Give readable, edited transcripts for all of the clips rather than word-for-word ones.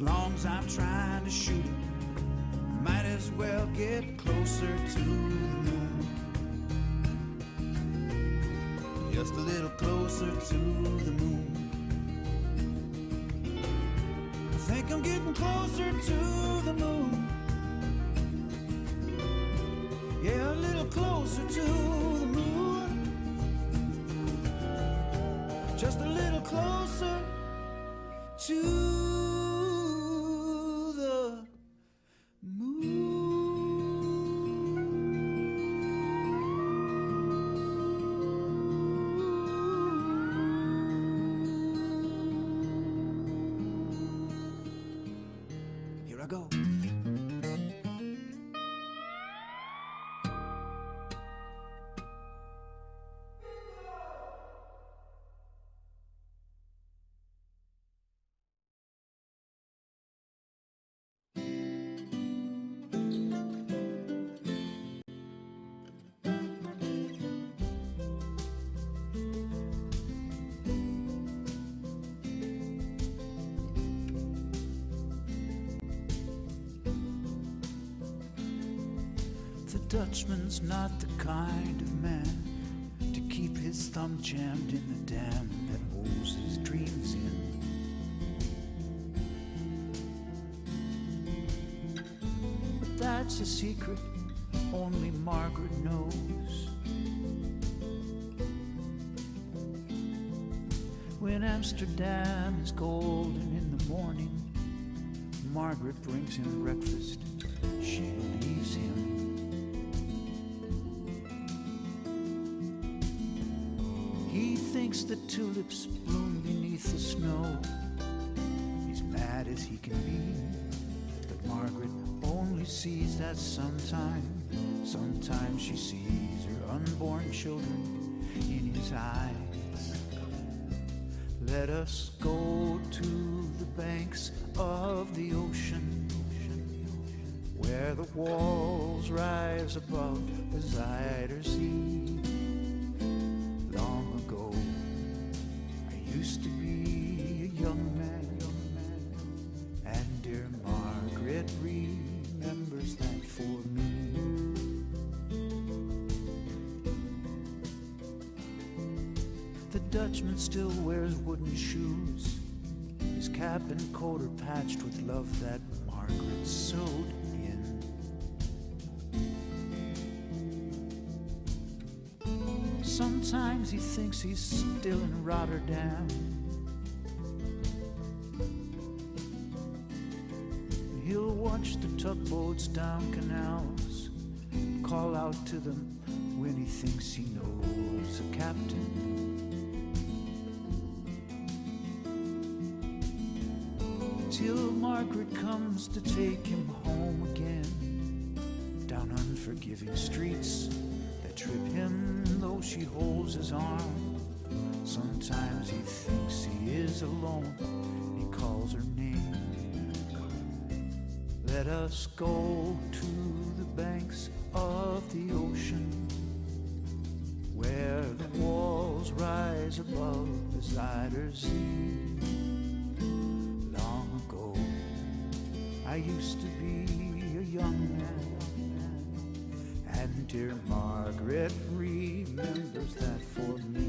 As long as I'm trying to shoot it, might as well get closer to the moon. Just a little closer to the moon. I think I'm getting closer to the moon. Yeah, a little closer to the moon. Just a little closer to the moon. Here I go. Dutchman's not the kind of man to keep his thumb jammed in the dam that holds his dreams in. But that's a secret only Margaret knows. When Amsterdam is golden in the morning, Margaret brings him breakfast, she leaves him. He thinks the tulips bloom beneath the snow. He's mad as he can be, but Margaret only sees that sometime. Sometimes she sees her unborn children in his eyes. Let us go to the banks of the ocean, where the walls rise above the Zuyder Sea. Used to be a young man, and dear Margaret remembers that for me. The Dutchman still wears wooden shoes, his cap and coat are patched with love that Margaret sewed in. Sometimes he thinks he's still in Rotterdam. He'll watch the tugboats down canals, call out to them when he thinks he knows a captain. Till Margaret comes to take him home again, down unforgiving streets that trip him though she holds his arm. Sometimes he thinks he is alone, he calls her name. Let us go to the banks of the ocean, where the walls rise above the Zuyder Sea. Long ago, I used to be a young man, and dear Margaret remembers that for me.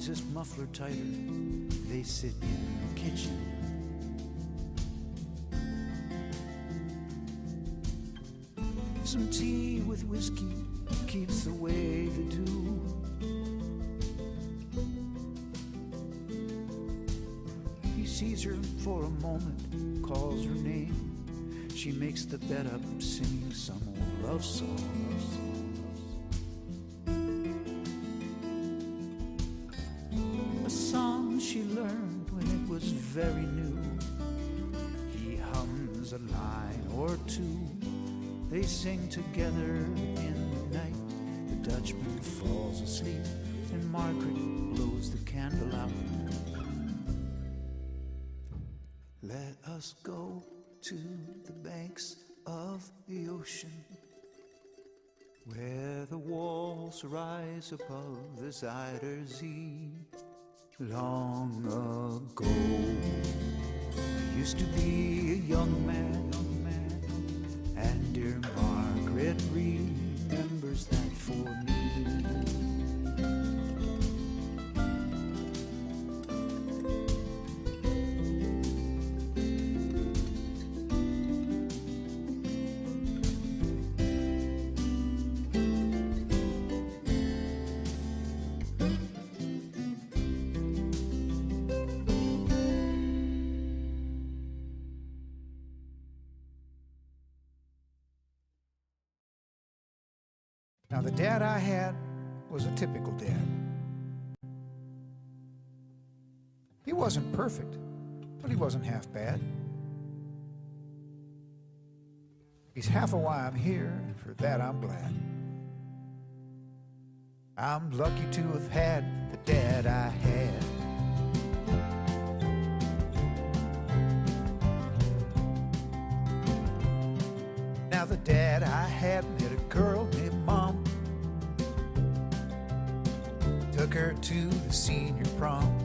His muffler tighter, they sit in the kitchen. Some tea with whiskey keeps away the dew. He sees her for a moment, calls her name. She makes the bed up, singing some old love song. She learned when it was very new. He hums a line or two. They sing together in the night. The Dutchman falls asleep and Margaret blows the candle out. Let us go to the banks of the ocean, where the walls rise above the Zuider Zee. Long ago, I used to be a young man, and dear Margaret remembers that for me. Now, the dad I had was a typical dad. He wasn't perfect, but he wasn't half bad. He's half of why I'm here, and for that I'm glad. I'm lucky to have had the dad I had. Now, the dad I had met a girl named Mom. Took her to the senior prom.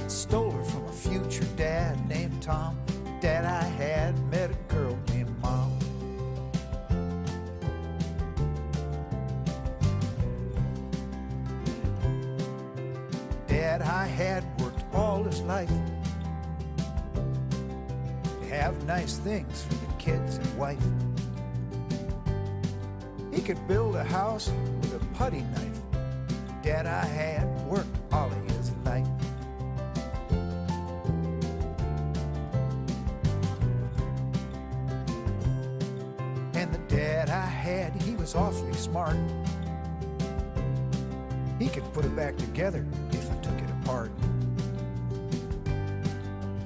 Stole her from a future dad named Tom. The dad I had met a girl named Mom. The dad I had worked all his life to have nice things for the kids and wife. He could build a house with a putty knife. The dad I had worked all of his life. And the dad I had, he was awfully smart. He could put it back together if I took it apart.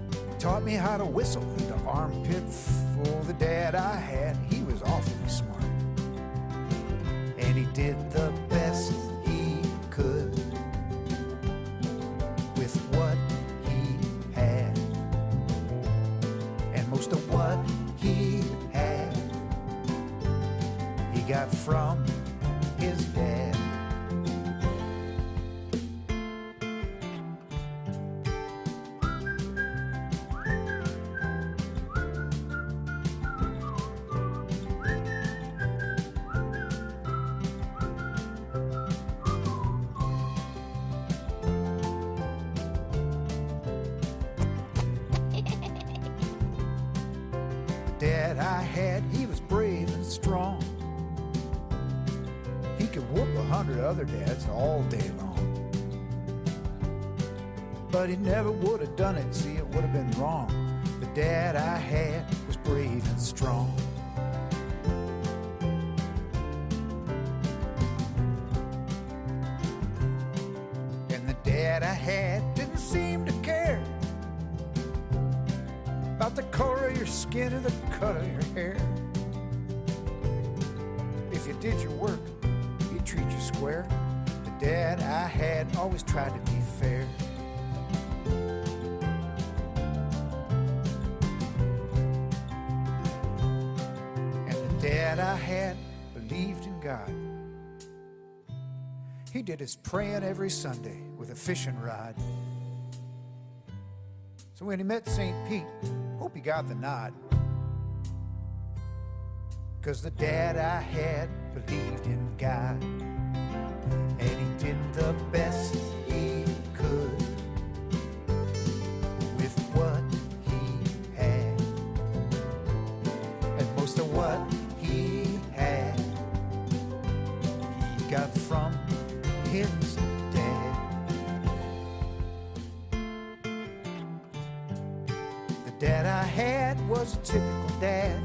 He taught me how to whistle with the armpit full. The dad I had, he was awfully smart. And he did the best he could with what he had. And most of what he had, he got from his dad. Dad I had, he was brave and strong. He could whoop 100 other dads all day long. But he never would have done it, see, it would have been wrong. The dad I had was brave and strong. And the dad I had didn't seem to care about the color of your skin or the cut of your hair. If you did your work, he'd treat you square. The dad I had always tried to be fair. And the dad I had believed in God. He did his praying every Sunday with a fishing rod. So when he met St. Pete, hope he got the nod. 'Cause the dad I had believed in God, and he did the best he could with what he had. And most of what he had, he got from his dad. The dad I had was a typical dad.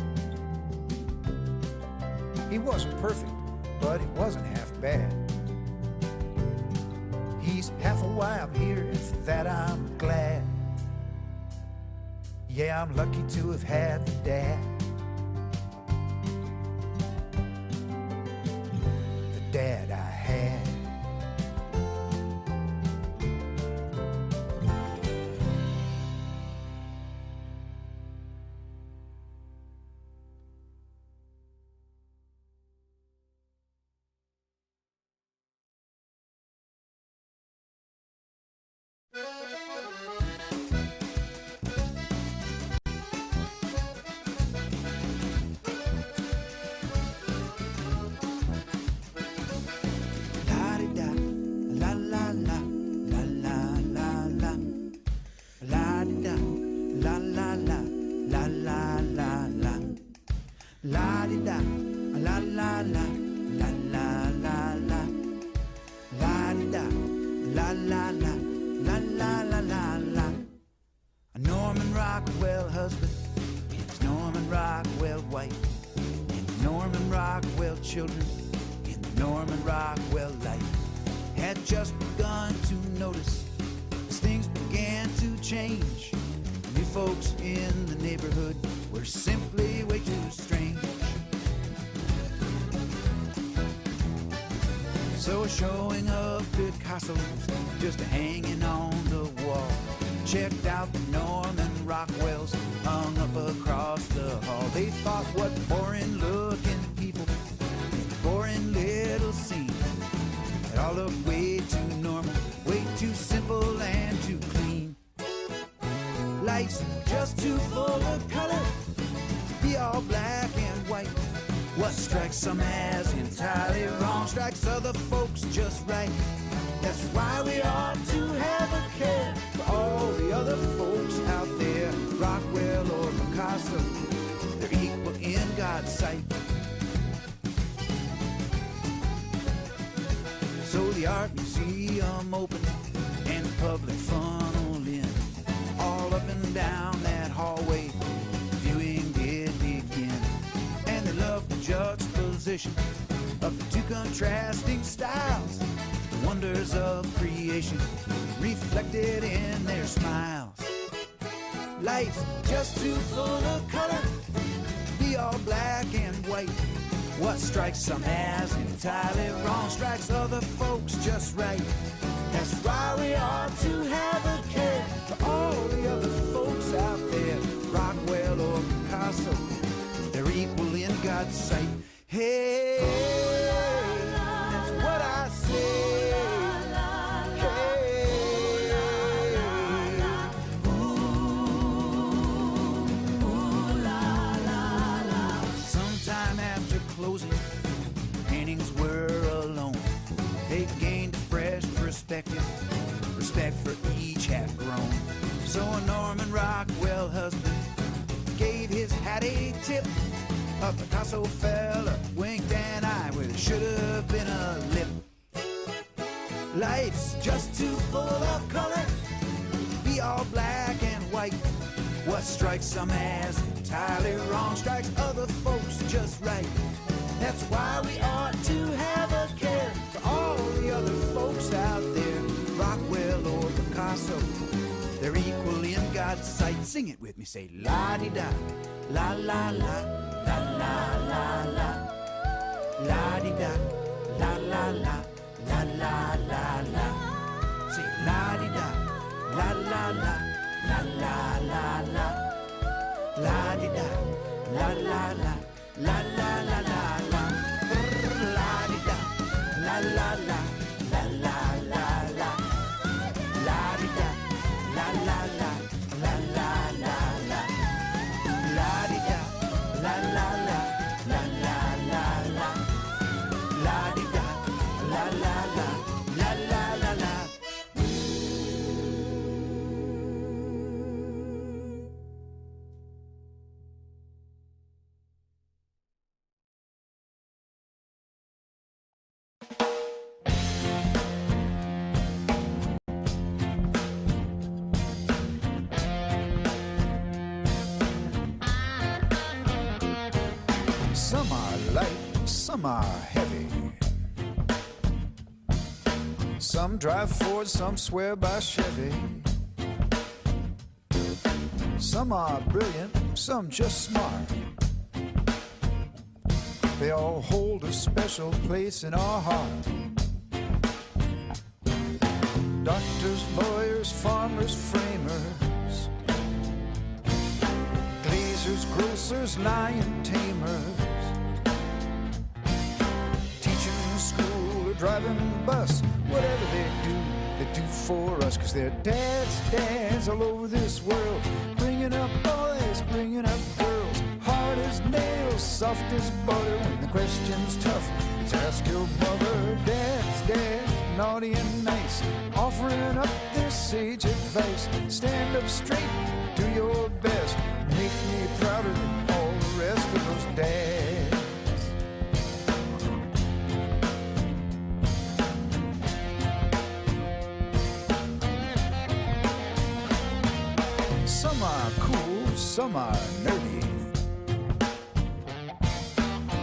He wasn't perfect, but he wasn't half bad. He's half of why I'm here, and for that I'm glad. Yeah, I'm lucky to have had the dad La-di-da, la-la-la, la-la-la-la. La-di-da, la-la-la, la-la-la-la-la. A Norman Rockwell husband, his Norman Rockwell wife, and Norman Rockwell children in the Norman Rockwell life had just begun to notice as things began to change. New folks in the neighborhood were simply way too strange. So showing of Picasso's just hanging on the wall. Checked out the Norman Rockwells hung up across the hall. They thought, what boring looking people, boring little scene. It all looked way too normal, way too simple and too clean. Life's just too full of color, be all black and white. What strikes some as entirely wrong strikes other folks just right. That's why we ought to have a care for all the other folks out there, Rockwell or Picasso, they're equal in God's sight. So the art museum opened and the public funneled in. All up and down that hallway, viewing did begin. And they loved the juxtaposition of the two contrasting styles, the wonders of creation reflected in their smiles. Life's just too full of color, be all black and white. What strikes some as entirely wrong strikes other folks just right. That's why we ought to have a care for all the other folks out there, Rockwell or Picasso, they're equal in God's sight. Hey, that's what I say. Sometime after closing, paintings were alone. They gained a fresh perspective, respect for each had grown. So a Norman Rockwell husband gave his hat a tip. A Picasso fella winked an eye where there should have been a lip. Life's just too full of color, be all black and white. What strikes some as entirely wrong strikes other folks just right. That's why we ought to have a care for all the other folks out there, Rockwell or Picasso, they're equal in God's sight. Sing it with me, say la-di-da, la-la-la, la-la-la-la, la-di-da, la-la-la, la-la-la-la. Say la-di-da, la-la-la, la-la-la-la, la-di-da, la-la-la, la-la-la-la-la, la-di-da, la-la-la, la-la-la-la, la-di-da, la-la-la, la-la-la-la, la-di-da, la-la-la, la-la-la-la, la-di-da, la-la-la, la-la-la-la. Some are light, some are heavy. Some drive Ford, some swear by Chevy. Some are brilliant, some just smart. They all hold a special place in our heart. Doctors, lawyers, farmers, framers, glazers, grocers, lion tamers, teaching school or driving bus, whatever they do for us, 'cause they're dads all over this world, bringing up boys, bringing up girls, hard as nails, soft as butter. When the question's tough, let's ask your mother. Dads, naughty and nice, offering up their sage advice. Stand up straight, do your best, make me prouder than all the rest of those dads. Some are cool, some are nerdy.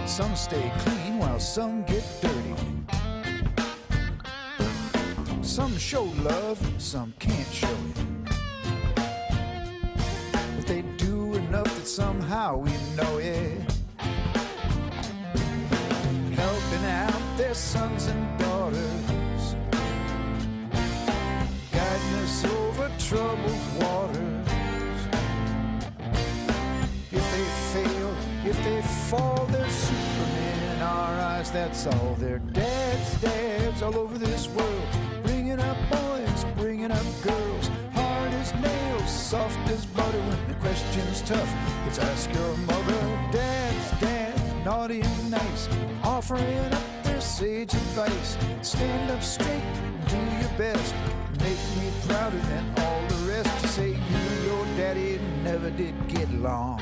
Some stay clean while some get dirty. Some show love, some can't show it. But they do enough that somehow we know it. Helping out their sons and daughters, guiding us over troubled waters. If they fail, if they fall, they're Superman in our eyes, that's all. They're dads all over this world, bringing up boys, bringing up girls, hard as nails, soft as butter. When the question's tough, let's ask your mother. Dads, naughty and nice, offering up their sage advice. Stand up straight, do your best, make me prouder than all the rest. To say you and your daddy never did get along,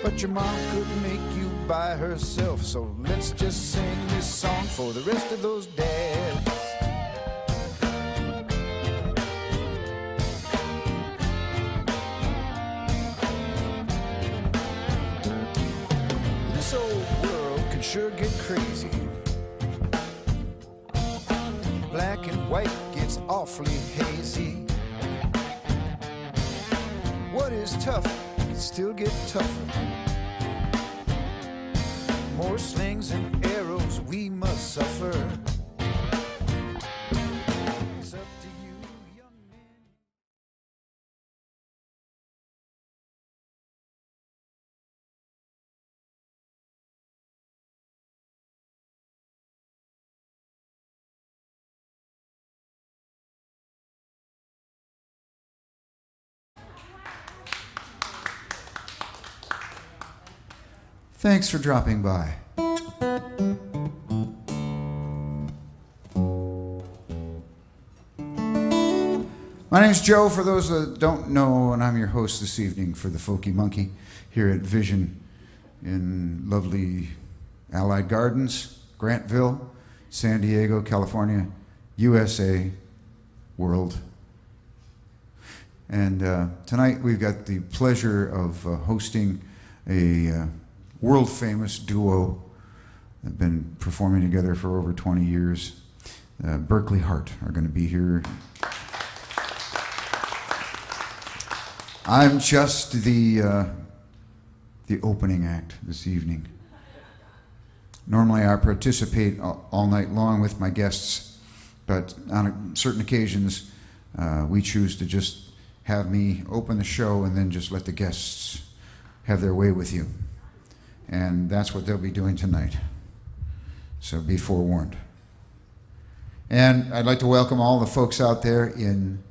but your mom could make you by herself. So let's just sing this song for the rest of those dads. This old world can sure get crazy. Black and white gets awfully hazy. What is tough can still get tougher. More slings and arrows we must suffer. It's up to you, young man. Thanks for dropping by. My name's Joe, for those that don't know, and I'm your host this evening for the Folkey Monkey here at Vision in lovely Allied Gardens, Grantville, San Diego, California, USA, world. And tonight we've got the pleasure of hosting a world-famous duo that have been performing together for over 20 years. Berkley Hart are going to be here. I'm just the opening act this evening. Normally I participate all night long with my guests, but on certain occasions we choose to just have me open the show and then just let the guests have their way with you. And that's what they'll be doing tonight. So be forewarned. And I'd like to welcome all the folks out there in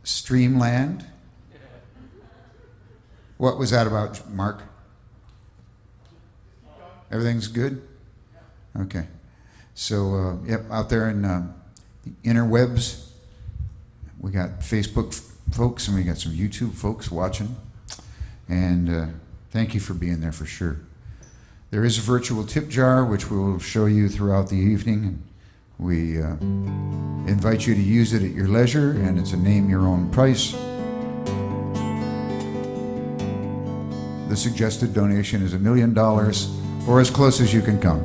Streamland. What was that about, Mark? Everything's good? Okay. So, yep, out there in the interwebs, we got Facebook folks and we got some YouTube folks watching. And thank you for being there for sure. There is a virtual tip jar, which we'll show you throughout the evening. We invite you to use it at your leisure, and it's a name your own price. The suggested donation is $1 million, or as close as you can come.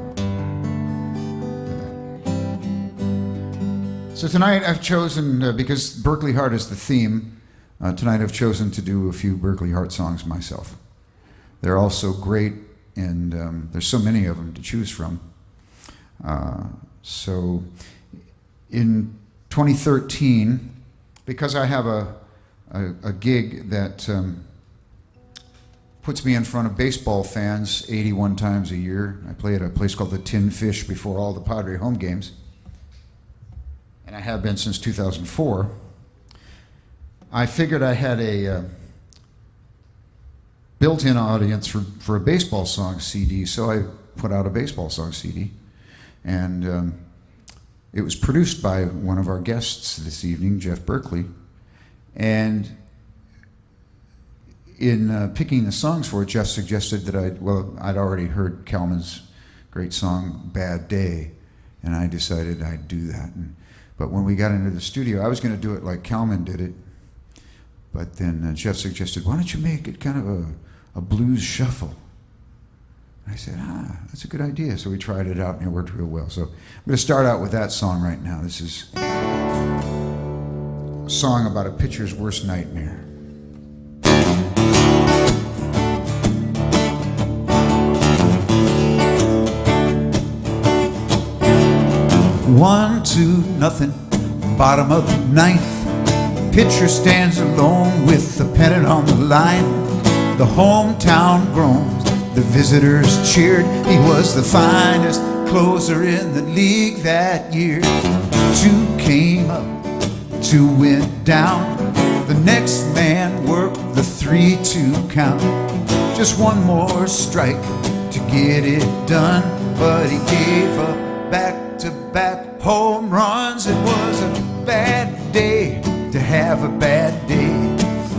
So tonight I've chosen, because Berkley Hart is the theme, tonight I've chosen to do a few Berkley Hart songs myself. They're all so great, and there's so many of them to choose from. So in 2013, because I have a gig that puts me in front of baseball fans 81 times a year. I play at a place called the Tin Fish before all the Padre home games. have been since 2004, I figured I had a built-in audience for a baseball song CD, so I put out a baseball song CD. And it was produced by one of our guests this evening, Jeff Berkley. And in picking the songs for it, Jeff suggested that I'd already heard Calman's great song, Bad Day, and I decided I'd do that. But when we got into the studio, I was going to do it like Calman did it, but then Jeff suggested, why don't you make it kind of a blues shuffle? And I said, that's a good idea. So we tried it out and it worked real well. So I'm going to start out with that song right now. This is a song about a pitcher's worst nightmare. One, two, nothing, bottom of the ninth. Pitcher stands alone with the pennant on the line. The hometown groans, the visitors cheered. He was the finest closer in the league that year. Two came up, two went down. The next man worked the 3-2 count. Just one more strike to get it done, but he gave up back-to-back home runs. It was a bad day to have a bad day.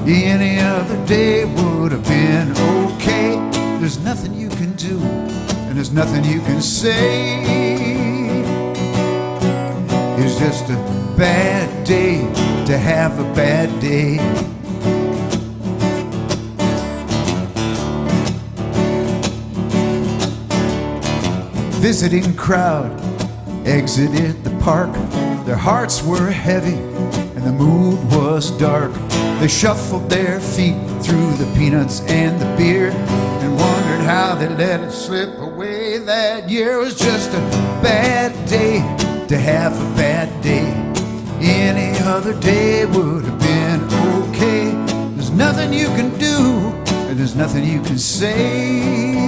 Any other day would have been okay. There's nothing you can do, and there's nothing you can say. It's just a bad day to have a bad day. Visiting crowd exited the park. Their hearts were heavy and the mood was dark. They shuffled their feet through the peanuts and the beer and wondered how they let it slip away that year. It was just a bad day to have a bad day. Any other day would have been okay. There's nothing you can do and there's nothing you can say.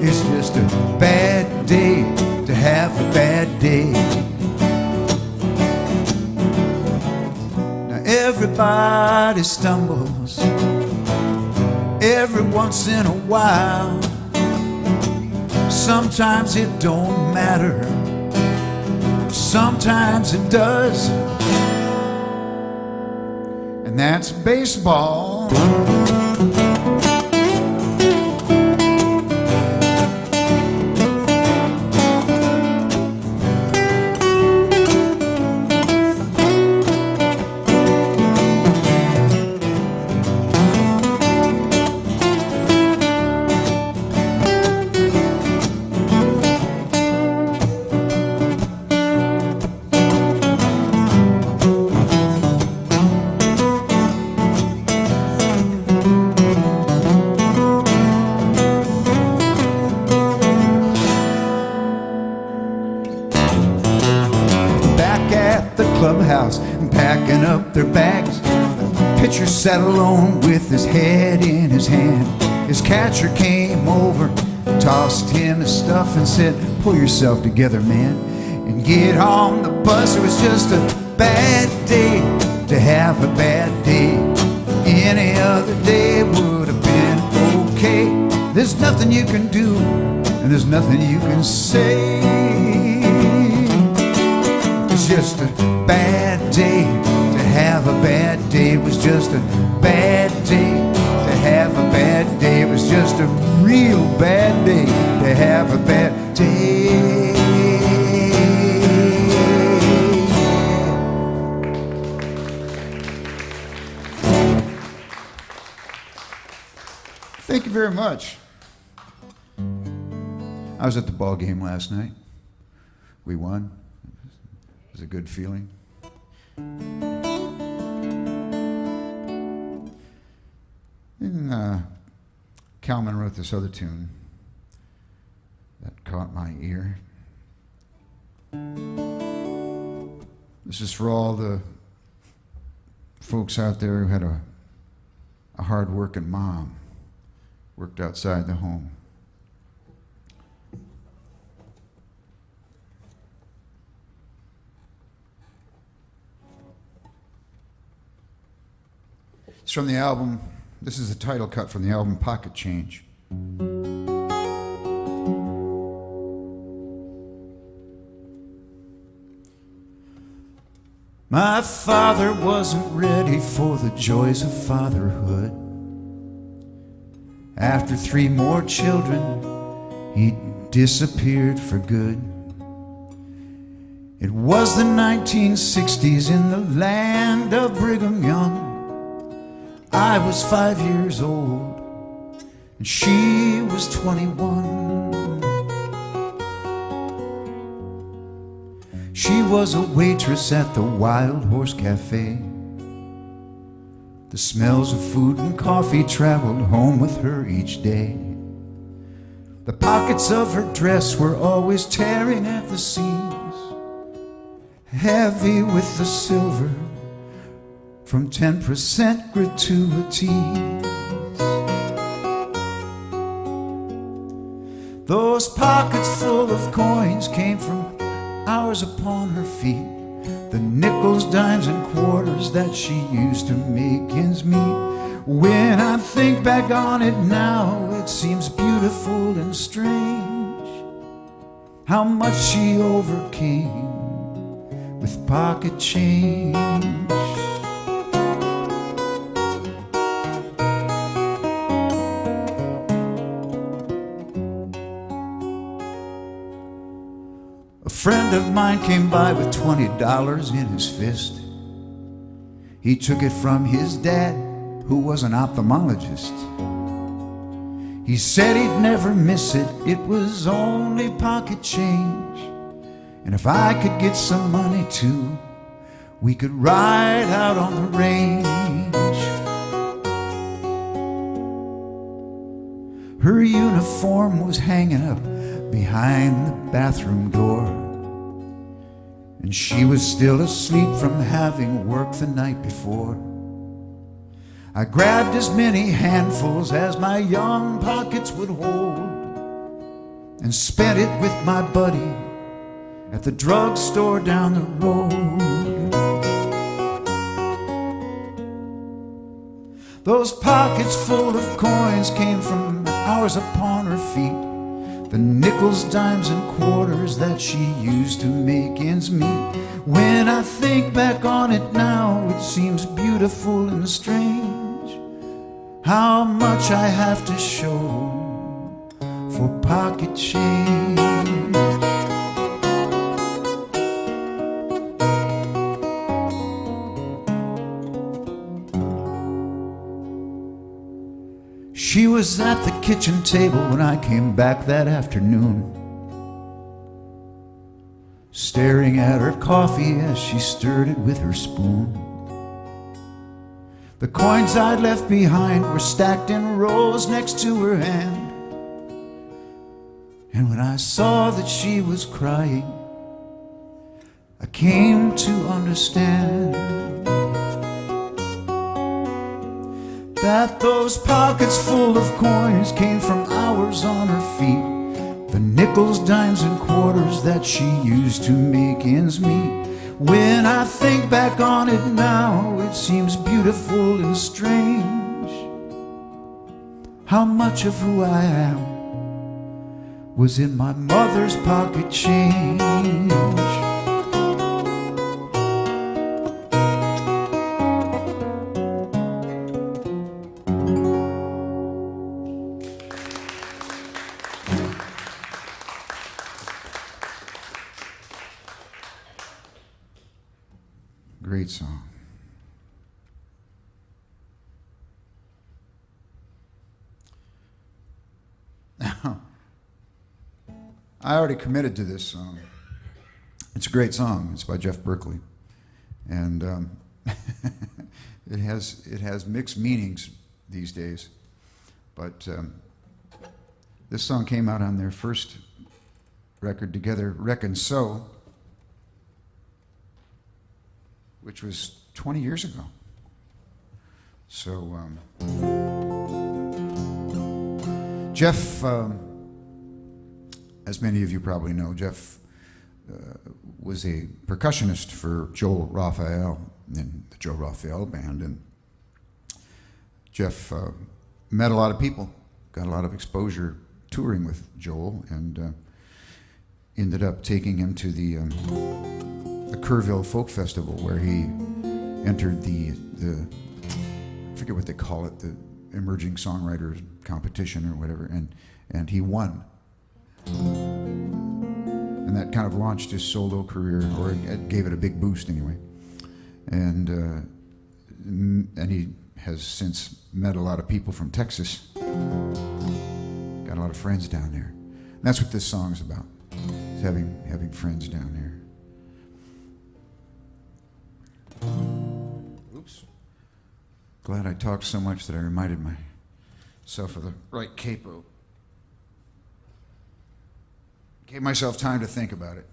It's just a bad day to have a bad day. Now everybody stumbles every once in a while. Sometimes it don't matter, sometimes it does, and that's baseball. Clubhouse and packing up their bags. The pitcher sat alone with his head in his hand. His catcher came over, tossed him his stuff and said, pull yourself together, man, and get on the bus. It was just a bad day to have a bad day. Any other day would have been okay. There's nothing you can do and there's nothing you can say. It's just a bad day to have a bad day. It was just a bad day to have a bad day. It was just a real bad day to have a bad day. Thank you very much. I was at the ball game last night. We won. It was a good feeling. And Calman wrote this other tune that caught my ear. This is for all the folks out there who had a hard-working mom, worked outside the home. from the album, this is the title cut from the album Pocket Change. My father wasn't ready for the joys of fatherhood. After 3 more children, he disappeared for good. It was the 1960s in the land of Brigham Young. I was 5 years old and she was 21. She was a waitress at the Wild Horse Cafe. The smells of food and coffee traveled home with her each day. The pockets of her dress were always tearing at the seams, heavy with the silver from 10% gratuities. Those pockets full of coins came from hours upon her feet, the nickels, dimes, and quarters that she used to make ends meet. When I think back on it now, it seems beautiful and strange how much she overcame with pocket change. A friend of mine came by with $20 in his fist. He took it from his dad, who was an ophthalmologist. He said he'd never miss it, it was only pocket change. And if I could get some money too, we could ride out on the range. Her uniform was hanging up behind the bathroom door, and she was still asleep from having worked the night before. I grabbed as many handfuls as my young pockets would hold and spent it with my buddy at the drugstore down the road. Those pockets full of coins came from hours upon her feet, the nickels, dimes, and quarters that she used to make ends meet. When I think back on it now, it seems beautiful and strange how much I have to show for pocket change. She was at the kitchen table when I came back that afternoon, staring at her coffee as she stirred it with her spoon. The coins I'd left behind were stacked in rows next to her hand, and when I saw that she was crying, I came to understand that those pockets full of coins came from hours on her feet, the nickels, dimes, and quarters that she used to make ends meet. When I think back on it now, it seems beautiful and strange how much of who I am was in my mother's pocket change. Great song. Now, I already committed to this song. It's a great song. It's by Jeff Berkley, and it has mixed meanings these days. But this song came out on their first record together, Reckon So, which was 20 years ago. So Jeff, as many of you probably know, Jeff was a percussionist for Joe Rathburn in the Joe Rathburn band, and Jeff met a lot of people, got a lot of exposure touring with Joel, and ended up taking him to the Kerrville Folk Festival, where he entered the I forget what they call it, the emerging songwriters competition or whatever, and he won. And that kind of launched his solo career, or it gave it a big boost anyway. And he has since met a lot of people from Texas. Got a lot of friends down there. And that's what this song's about, is having friends down there. Oops. Glad I talked so much that I reminded myself of the right capo. Gave myself time to think about it.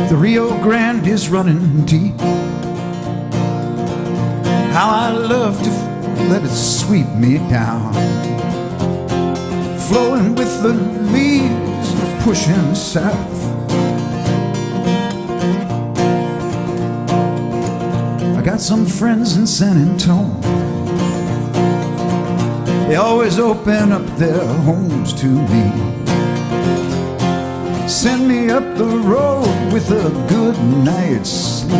The Rio Grande is running deep. How I love to let it sweep me down, flowing with the leaves, pushing south. I got some friends in San Antonio. They always open up their homes to me. Send me up the road with a good night's sleep.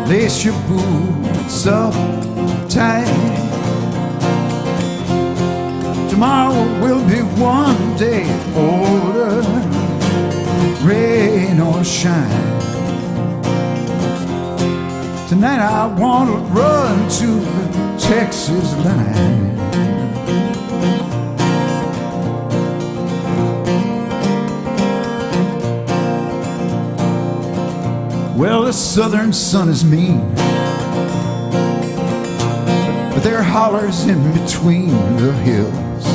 Lace your boots up tight. Tomorrow will be one day older, rain or shine. Tonight I want to run to the Texas line. Well, the southern sun is mean, but there are hollers in between the hills.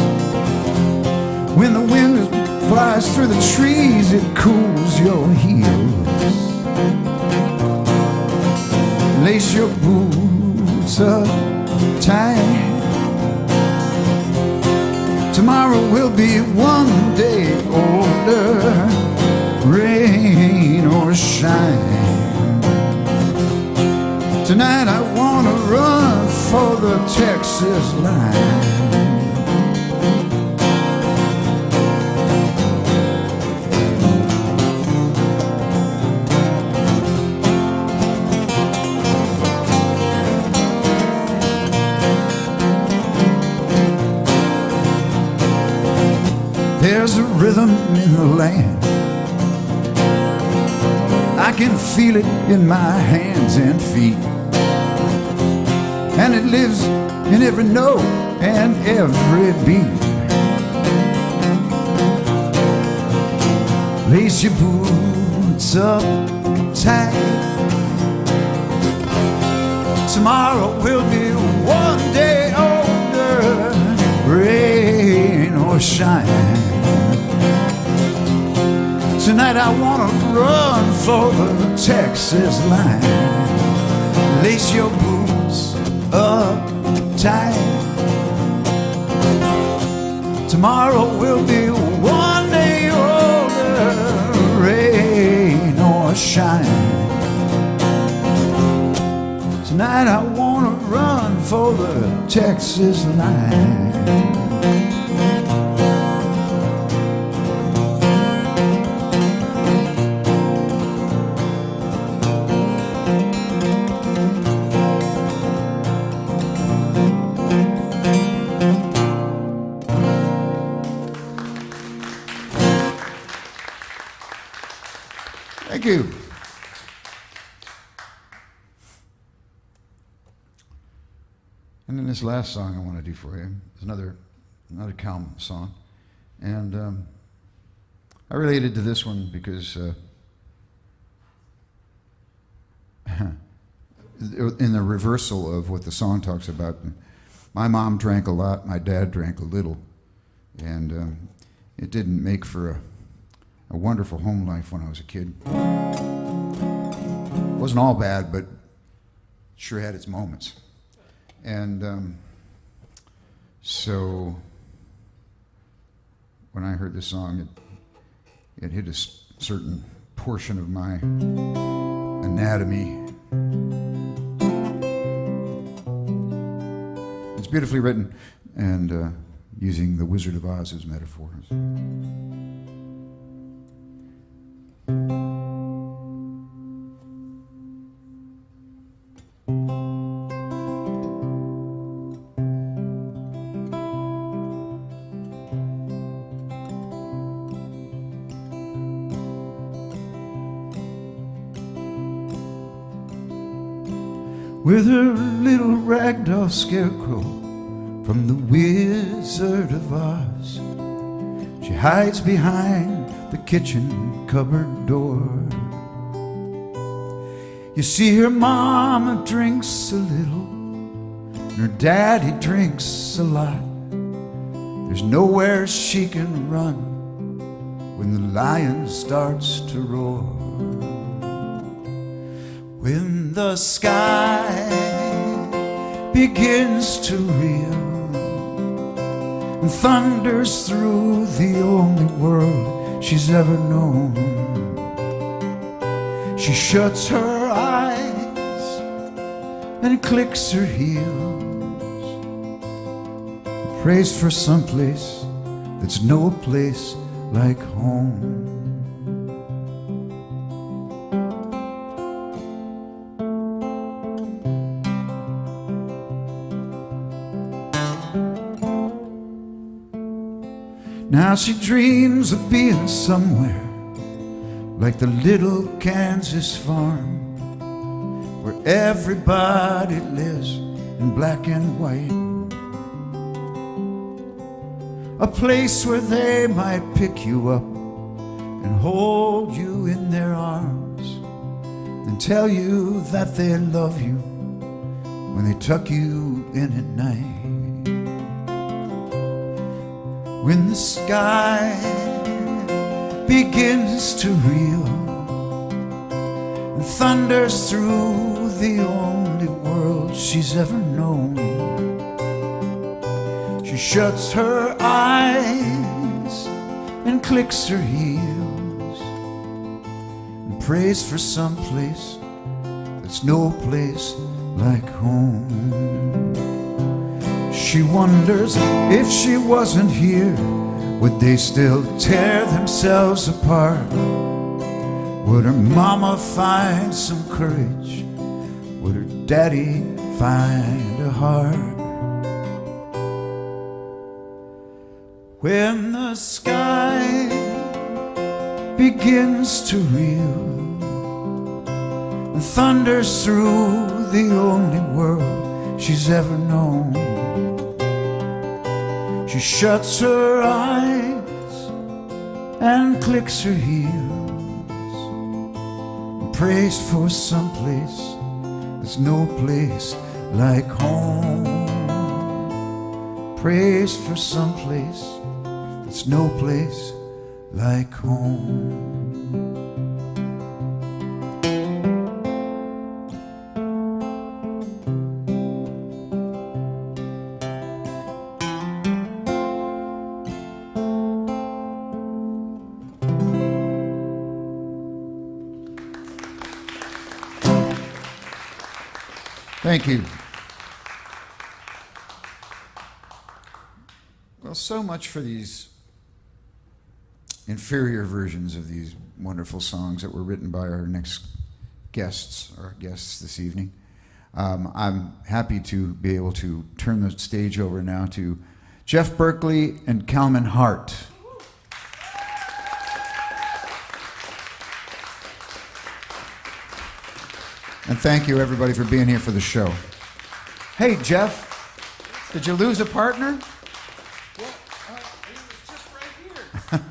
When the wind flies through the trees, it cools your heels. Lace your boots up tight. Tomorrow will be one day older, rain or shine. Tonight I want to run for the Texas line. There's a rhythm in the land. I can feel it in my hands and feet, and it lives in every note and every beat. Lace your boots up tight. Tomorrow will be one day older, rain or shine. Tonight I want to run for the Texas line. Lace your boots up tight. Tomorrow will be one day older, rain or shine. Tonight I want to run for the Texas line. Thank you. And then this last song I want to do for you is another Calman song. And I related to this one because in the reversal of what the song talks about, my mom drank a lot, my dad drank a little. And it didn't make for a wonderful home life when I was a kid. Wasn't all bad, but sure had its moments. And so when I heard this song, it hit a certain portion of my anatomy. It's beautifully written, and using the Wizard of Oz as metaphors. With her little ragdoll scarecrow from the Wizard of Oz, she hides behind the kitchen cupboard door. You see her mama drinks a little, and her daddy drinks a lot. There's nowhere she can run when the lion starts to roar. When the sky begins to reel and thunders through the only world she's ever known, she shuts her eyes and clicks her heels, prays for someplace that's no place like home. Now she dreams of being somewhere like the little Kansas farm, where everybody lives in black and white. A place where they might pick you up and hold you in their arms and tell you that they love you when they tuck you in at night. When the sky begins to reel and thunders through the only world she's ever known, she shuts her eyes and clicks her heels and prays for some place that's no place like home. She wonders if she wasn't here, would they still tear themselves apart? Would her mama find some courage? Would her daddy find a heart? When the sky begins to reel and thunders through the only world she's ever known, she shuts her eyes and clicks her heels and prays for someplace there's no place like home. Prays for someplace there's no place like home. Thank you. Well, so much for these inferior versions of these wonderful songs that were written by our next guests, our guests this evening. I'm happy to be able to turn the stage over now to Jeff Berkley and Calman Hart. And thank you, everybody, for being here for the show. Hey, Jeff, did you lose a partner? Well, he was just right here.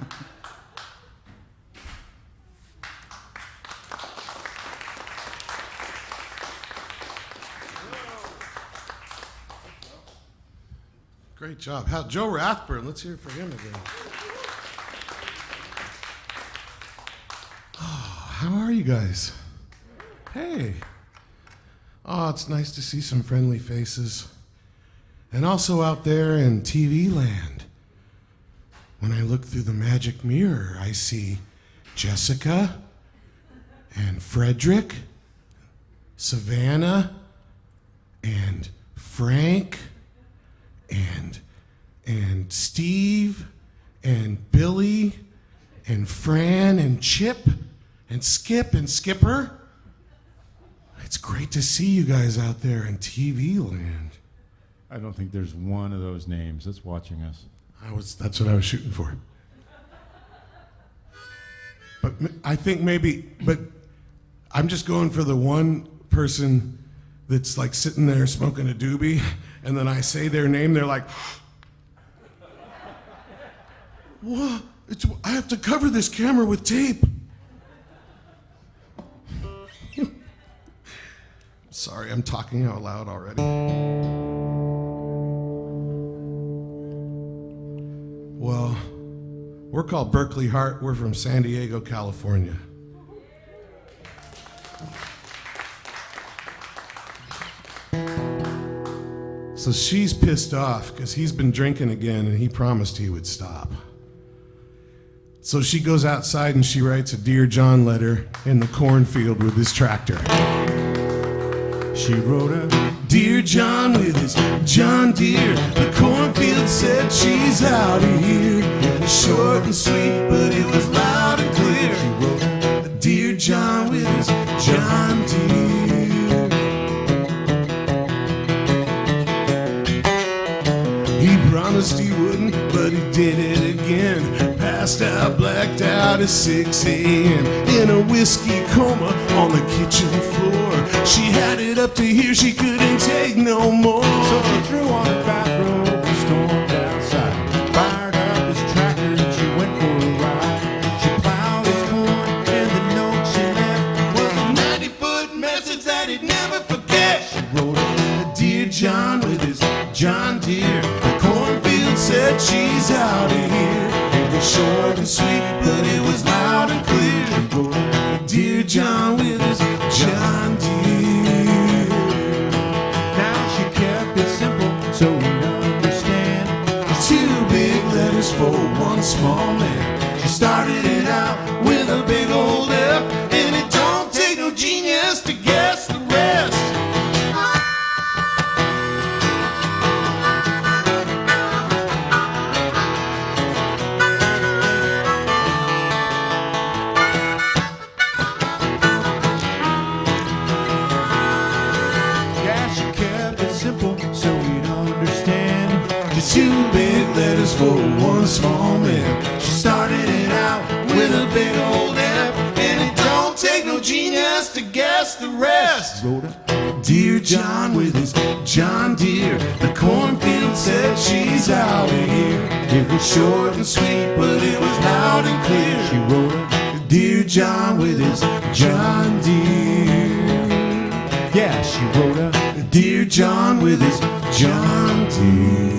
Great job. Joe Rathburn, let's hear it for him again. How are you guys? Hey. Oh, it's nice to see some friendly faces. And also out there in TV land, when I look through the magic mirror, I see Jessica and Frederick, Savannah, and Frank, and Steve, and Billy, and Fran, and Chip, and Skip, and Skipper. It's great to see you guys out there in TV land. I don't think there's one of those names that's watching us. That's what I was shooting for. But I think but I'm just going for the one person that's like sitting there smoking a doobie, and then I say their name, they're like, what? I have to cover this camera with tape. Sorry, I'm talking out loud already. Well, we're called Berkley Hart. We're from San Diego, California. So she's pissed off because he's been drinking again and he promised he would stop. So she goes outside and she writes a Dear John letter in the cornfield with his tractor. She wrote a Dear John with his John Deere. The cornfield said she's out of here. Short and sweet, but it was loud and clear. She wrote a Dear John with his John Deere. He promised he wouldn't, but he did it again. Passed out, blacked out at 6 a.m. in a whiskey coma on the kitchen floor. She had it up to here, she couldn't take no more. So he threw on a bathrobe and stormed outside. Fired up his tractor and she went for a ride. She plowed his corn and the note she left was a 90-foot message that he'd never forget. She wrote a Dear John with his John Deere. The cornfield said she's out of here. It was short and sweet, but it was loud and clear. She wrote a Dear John with his John Deere. Now she kept it simple so we'd understand. 2 big letters for one small man. She started it out with a big old F, and it don't take no genius to guess the rest. Yeah, she kept it simple so we'd understand. Just 2 big letters for one small man. She started it out with a big old F, and it don't take no genius to guess the rest. Wrote a Dear John with his John Deere. The cornfield said she's out of here. It was short and sweet, but it was loud and clear. She wrote a Dear John with his John Deere. Yeah, she wrote a Dear John with his John Deere.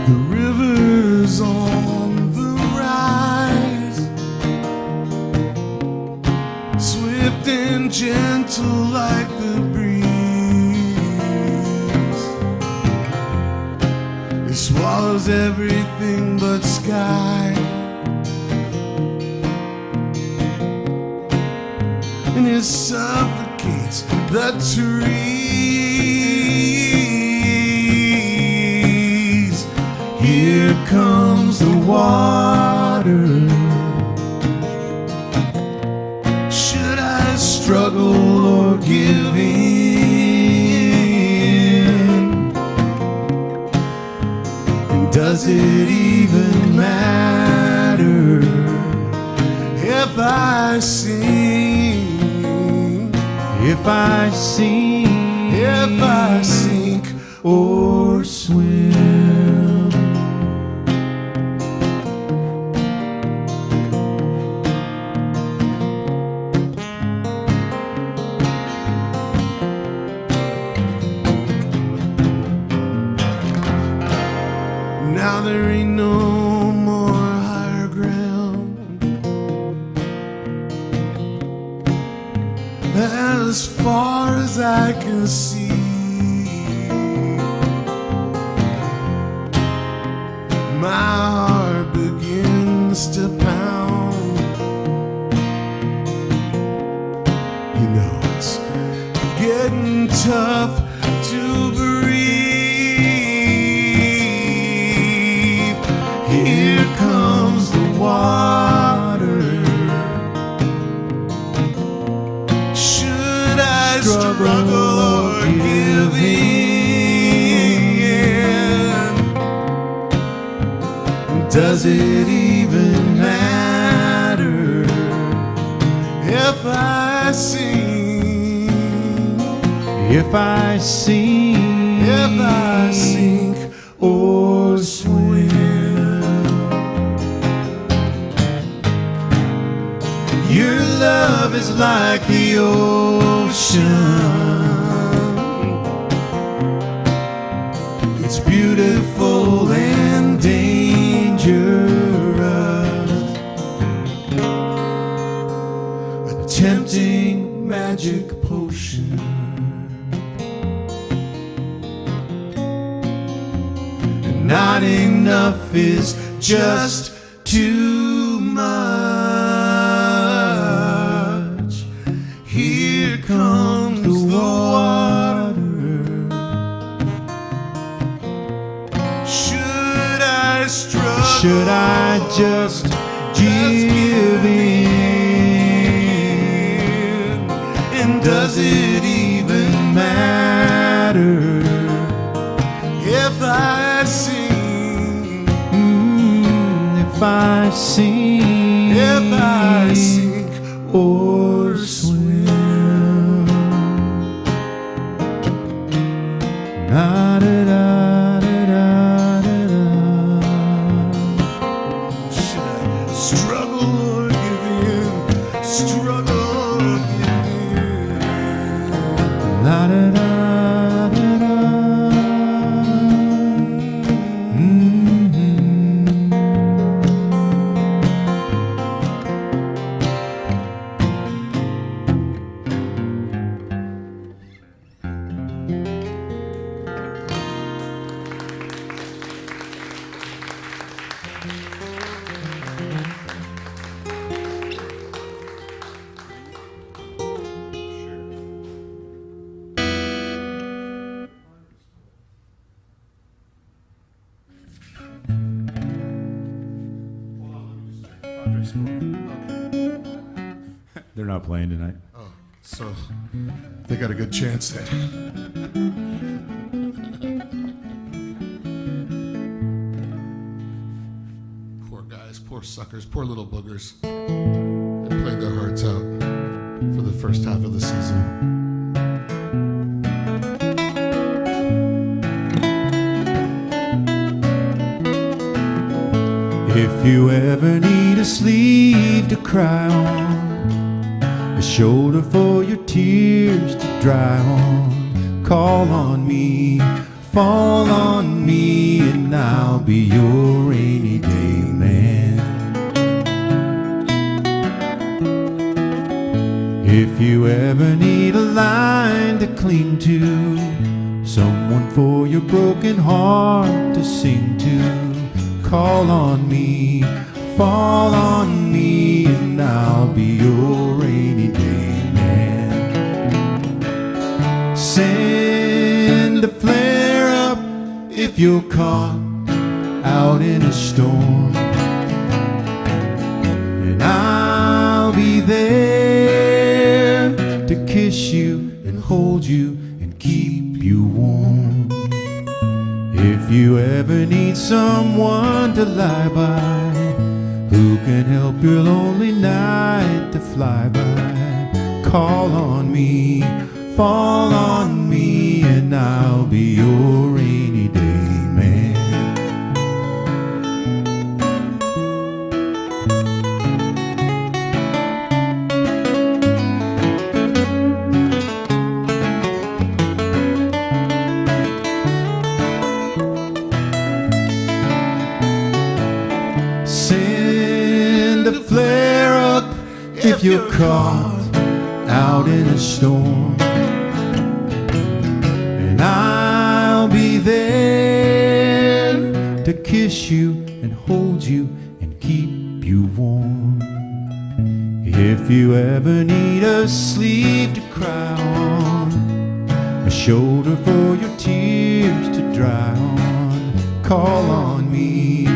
The river's on the rise, swift and gentle like the breeze. It swallows everything but sky. and it suffocates the trees. Here comes the water. Should I struggle or give in? And does it even matter if I sing? If I sing, if I sink or swim. Now there ain't no more higher ground. As far as I can see, my heart begins to pound. You know it's getting tough to breathe. Here comes the water. Should I struggle or give in? Does it even matter if I sing? If I sing, if I sink or swim. Your love is like the ocean. It's beautiful and dangerous, a tempting magic potion. And not enough is just too much. Here comes the water. Should I struggle? Should I just give in? And does it even matter if I sing? If I sing, if I sink or swim. Da da da da da da. Should I struggle or give in? Struggle or give in? Da da da da da. They're not playing tonight. Oh, so they got a good chance then. Poor guys, poor suckers, poor little boogers. They played their hearts out for the first half of the season. If you ever need a sleeve to cry on, a shoulder for your tears to dry on, call on me, fall on me, and I'll be your rainy day man. If you ever need a line to cling to, someone for your broken heart to sing to, call on me, fall on me, and I'll be your rainy day man. if you're caught out in a storm. And I'll be there to kiss you and hold you and keep you warm. If you ever need someone to lie by, who can help your lonely night to fly by, call on me, fall on me, and I'll be your rainy day man. Send a flare up if you're caught out in a storm. And I'll be there to kiss you and hold you and keep you warm. If you ever need a sleeve to cry on, a shoulder for your tears to dry on, call on me,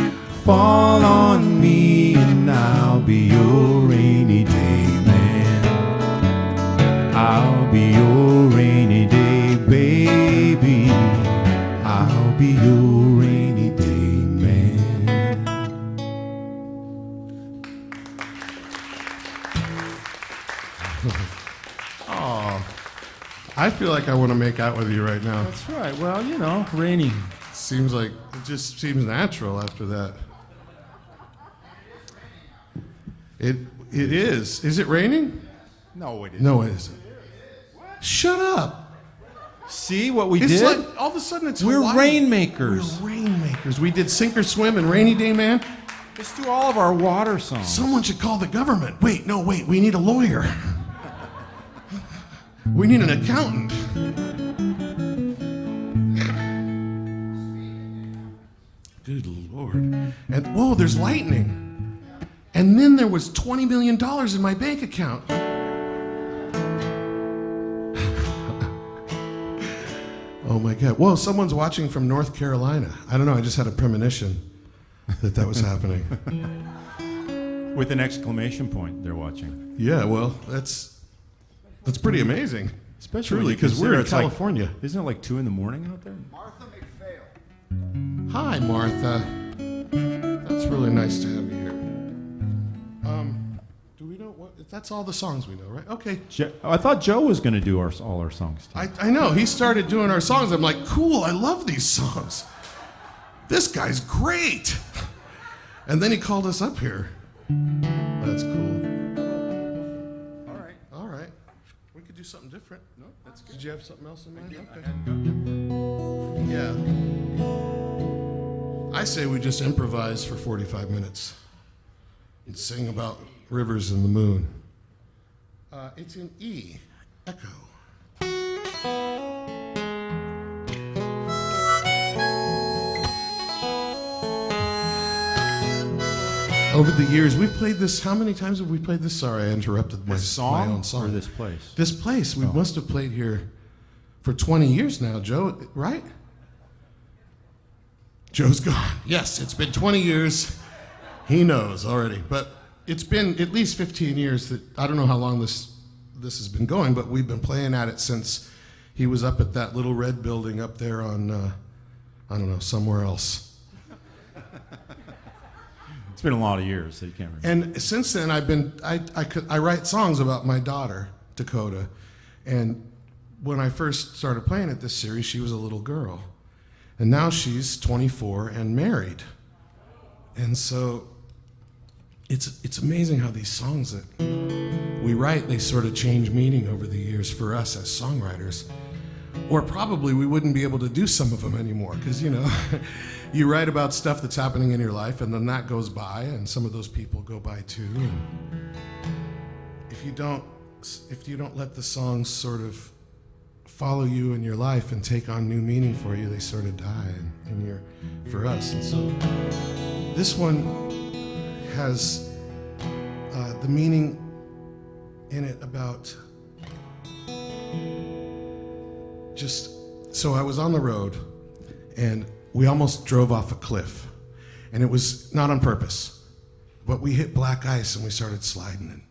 fall on me, and I'll be your rainy day man. I'll be your rainy day baby. I'll be your rainy day man. Oh, I feel like I want to make out with you right now. That's right. Well, you know, rainy. Seems like it just seems natural after that. It is. Is it raining? No, it isn't. No, it isn't. Shut up. See what we It's did? like all of a sudden it's We're Hawaii. rainmakers. We're rainmakers. We did Sink or Swim and Rainy Day Man. Let's do all of our water songs. Someone should call the government. Wait, we need a lawyer. We need an accountant. Good Lord. And whoa, there's lightning. And then there was $20 million in my bank account. Oh my God. Whoa, someone's watching from North Carolina. I don't know, I just had a premonition that was happening. With an exclamation point, they're watching. Yeah, well, that's pretty amazing. Especially truly, because we're in California. Isn't it like 2 in the morning out there? Martha McPhail. Hi, Martha. That's really nice to have you here. Do we know what? That's all the songs we know, right? Okay. I thought Joe was going to do all our songs too. I know. He started doing our songs. I'm like, cool, I love these songs. This guy's great. And then he called us up here. That's cool. All right. We could do something different. No, that's good. Did you have something else in mind? Okay. Yeah. I say we just improvise for 45 minutes and sing about rivers and the moon. It's in E, echo. Over the years, we've played this. How many times have we played this? Sorry, I interrupted my own song. Or this place? This place. We must have played here for 20 years now, Joe, right? Joe's gone. Yes, it's been 20 years. He knows already. But it's been at least 15 years that, I don't know how long this has been going, but we've been playing at it since he was up at that little red building up there on, I don't know, somewhere else. It's been a lot of years, so you can't remember. And since then, I write songs about my daughter, Dakota. And when I first started playing at this series, she was a little girl. And now she's 24 and married. And so it's amazing how these songs that we write, they sort of change meaning over the years for us as songwriters. Or probably we wouldn't be able to do some of them anymore, because, you know, you write about stuff that's happening in your life, and then that goes by, and some of those people go by too. And if you don't let the songs sort of follow you in your life and take on new meaning for you, they sort of die for us. And so this one has the meaning in it about so I was on the road, and we almost drove off a cliff. And it was not on purpose, but we hit black ice and we started sliding. And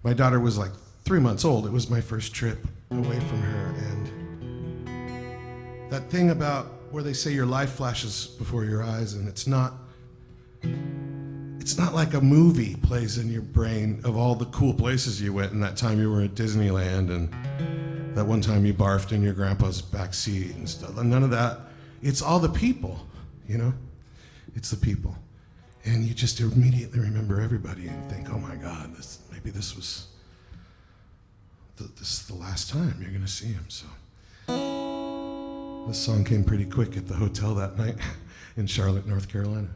my daughter was like 3 months old. It was my first trip away from her. And that thing about where they say your life flashes before your eyes, and it's not like a movie plays in your brain of all the cool places you went, and that time you were at Disneyland, and that one time you barfed in your grandpa's back seat and stuff. And none of that. It's all the people, you know? It's the people. And you just immediately remember everybody and think, oh my God, maybe this was this is the last time you're going to see him. So this song came pretty quick at the hotel that night in Charlotte, North Carolina.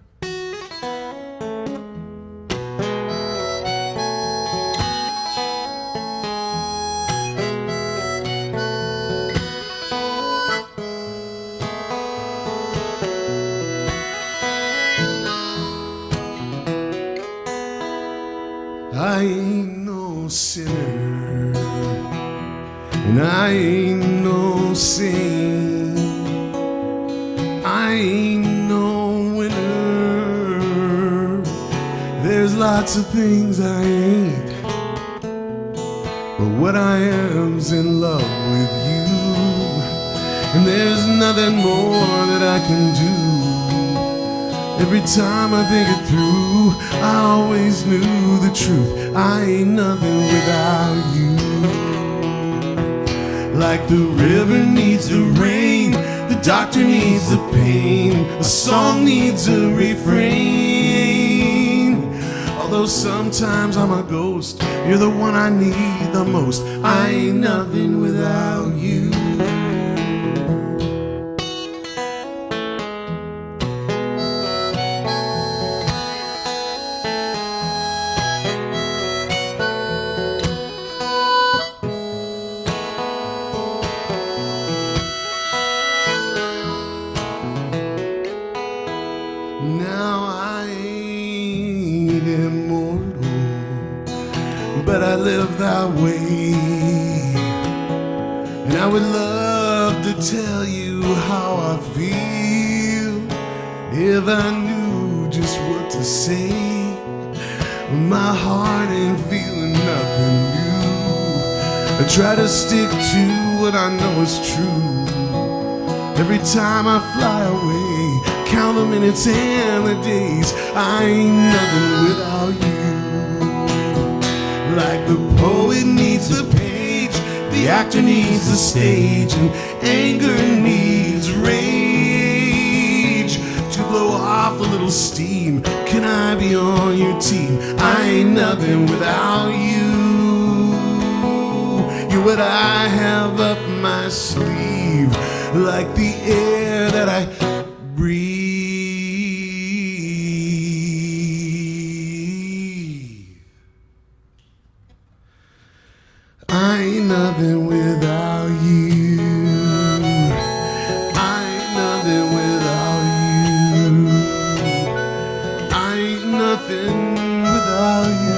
I ain't no sinner, and I ain't no saint. I ain't no winner. There's lots of things I ain't, but what I am's in love with you. And there's nothing more that I can do. Every time I think it through, I always knew the truth. I ain't nothing without you. Like the river needs the rain, the doctor needs the pain, a song needs a refrain. Although sometimes I'm a ghost, you're the one I need the most. I ain't nothing without you. But I live that way, and I would love to tell you how I feel if I knew just what to say. My heart ain't feeling nothing new. I try to stick to what I know is true. Every time I fly away, count the minutes and the days. I ain't nothing without you. Like the poet needs the page, the actor needs the stage, and anger needs rage to blow off a little steam. Can I be on your team? I ain't nothing without you. You're what I have up my sleeve, like the air that I breathe. I ain't nothing without you. I ain't nothing without you. I ain't nothing without you.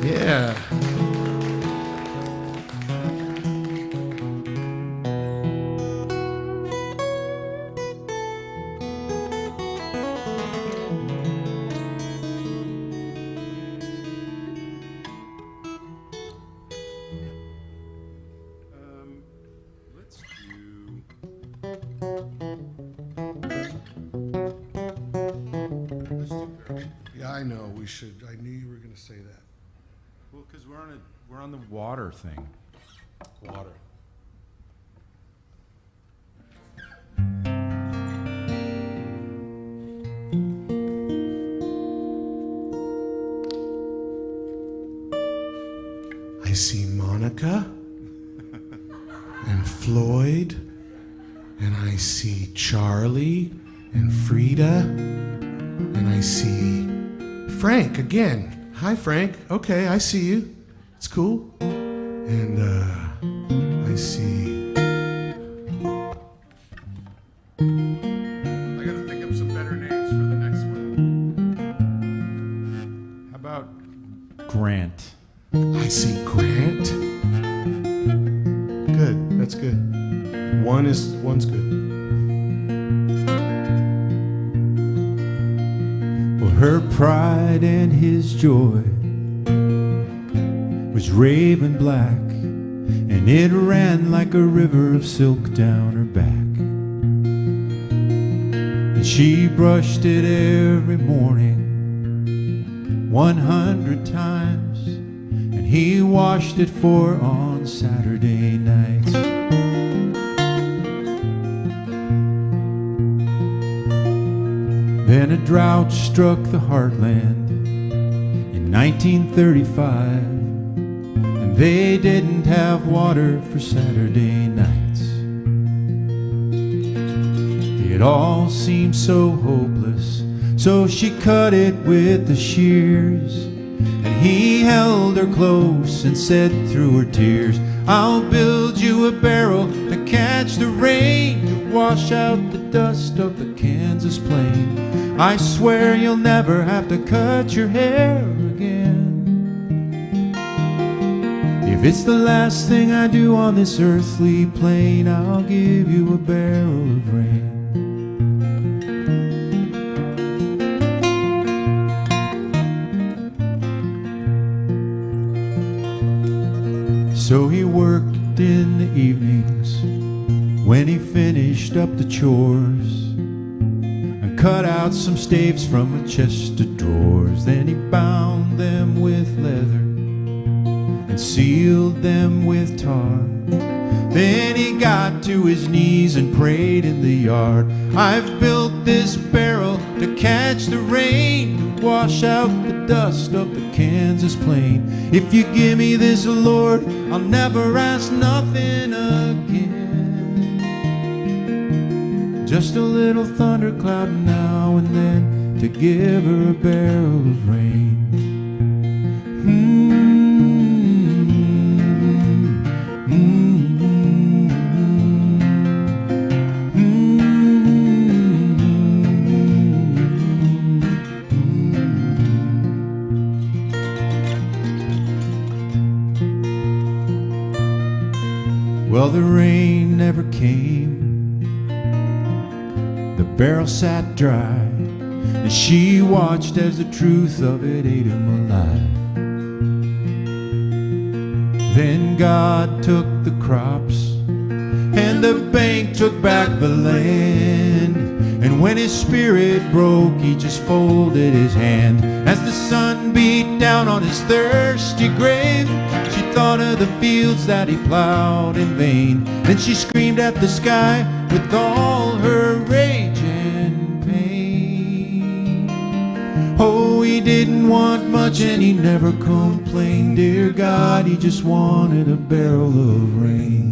Yeah. Let's do. Yeah, I know we should. I knew you were going to say that. Well, because we're on the water thing. Water. I see Monica and Floyd, and I see Charlie and Frida, and I see Frank again. Hi, Frank. Okay, I see you. It's cool. And I see about Grant? I see Grant. Good. That's good. One's good. Well, her pride and his joy was raven black, and it ran like a river of silk down her back. And she brushed it every morning 100 times, and he washed it for on Saturday nights. Then a drought struck the heartland in 1935, and they didn't have water for Saturday nights. It all seemed so hopeless, so she cut it with the shears, and he held her close and said through her tears, I'll build you a barrel to catch the rain, to wash out the dust of the Kansas plain. I swear you'll never have to cut your hair again. If it's the last thing I do on this earthly plane, I'll give you a barrel of rain. So he worked in the evenings when he finished up the chores, and cut out some staves from a chest of drawers. Then he bound them with leather and sealed them with tar. Then he got to his knees and prayed in the yard. I've built this barrel to catch the rain, to wash out the dust of the Kansas plain. If you give me this, Lord, I'll never ask nothing again. Just a little thundercloud now and then to give her a barrel of rain. Well, the rain never came. The barrel sat dry, and she watched as the truth of it ate him alive. Then God took the crops, and the bank took back the land. And when his spirit broke, he just folded his hand. As the sun beat down on his thirsty grave, she thought of the fields that he plowed in vain. Then she screamed at the sky with all her rage and pain. Oh, he didn't want much and he never complained. Dear God, he just wanted a barrel of rain.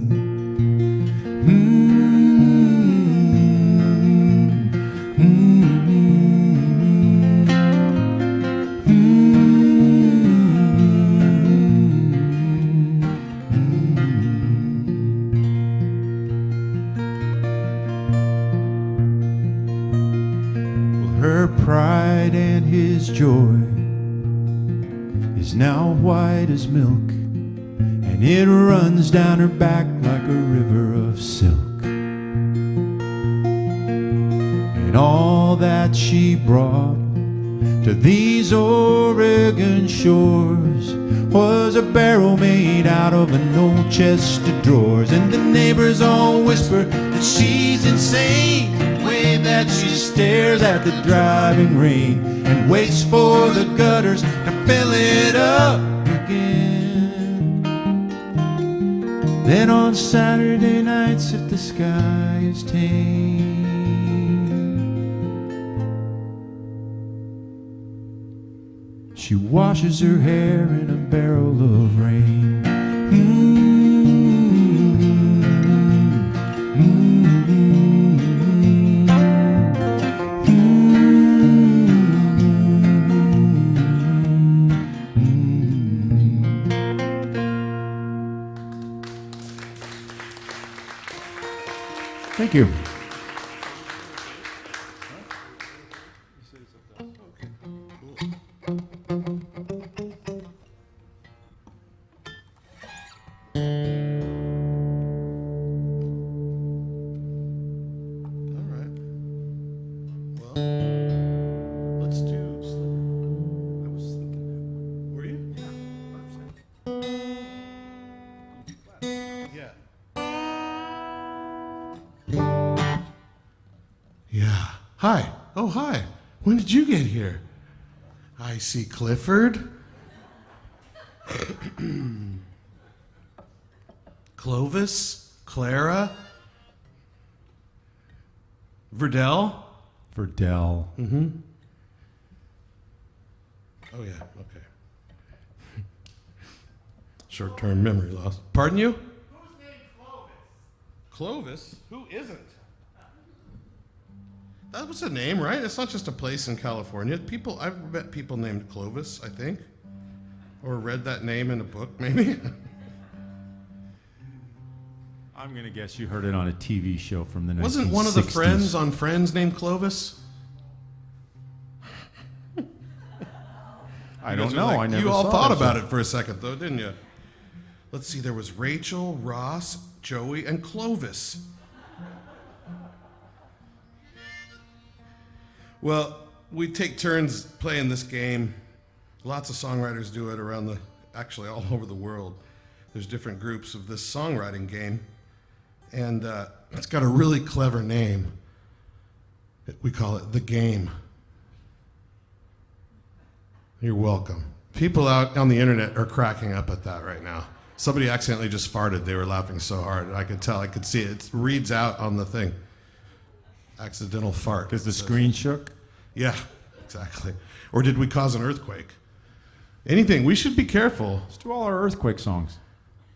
Her pride and his joy is now white as milk, and it runs down her back like a river of silk. And all that she brought to these Oregon shores was a barrel made out of an old chest of drawers. And the neighbors all whisper that she's insane, the way that she stares at the driving rain and waits for the gutters to fill it up again. Then on Saturday nights, if the sky is tame, she washes her hair in a barrel of rain. Thank you. Okay, cool. All right. Well, let's do Sliver. I was thinking that. Were you? Yeah, 100%. Yeah. Yeah. Hi. Oh, hi. When did you get here? I see Clifford. Clovis, Clara, Verdell. Mm-hmm. Oh yeah, okay. Short-term memory loss. Pardon you? Who's named Clovis? Clovis? Who isn't? That was a name, right? It's not just a place in California. I've met people named Clovis, I think, or read that name in a book, maybe. I'm going to guess you heard it on a TV show from the 1960s. Wasn't one of the friends on Friends named Clovis? I don't know. I never You all saw thought that about show. it for a second, though, didn't you? Let's see. There was Rachel, Ross, Joey, and Clovis. Well, we take turns playing this game. Lots of songwriters do it actually all over the world. There's different groups of this songwriting game. And it's got a really clever name. We call it The Game. You're welcome. People out on the internet are cracking up at that right now. Somebody accidentally just farted. They were laughing so hard. I could tell. I could see it. It reads out on the thing. Accidental fart. Because the screen shook? Yeah, exactly. Or did we cause an earthquake? Anything. We should be careful. Let's do all our earthquake songs.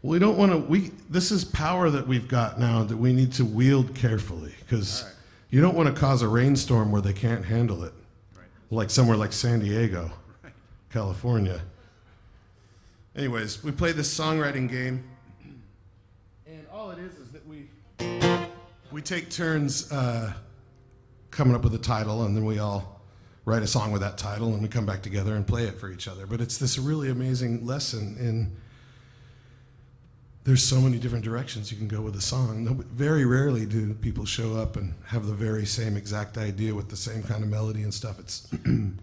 We don't want to. This is power that we've got now that we need to wield carefully, because you don't want to cause a rainstorm where they can't handle it, like somewhere like San Diego, California. Anyways, we play this songwriting game, and all it is that we take turns coming up with a title, and then we all write a song with that title, and we come back together and play it for each other. But it's this really amazing lesson in there's so many different directions you can go with a song. Very rarely do people show up and have the very same exact idea with the same kind of melody and stuff. It's I'm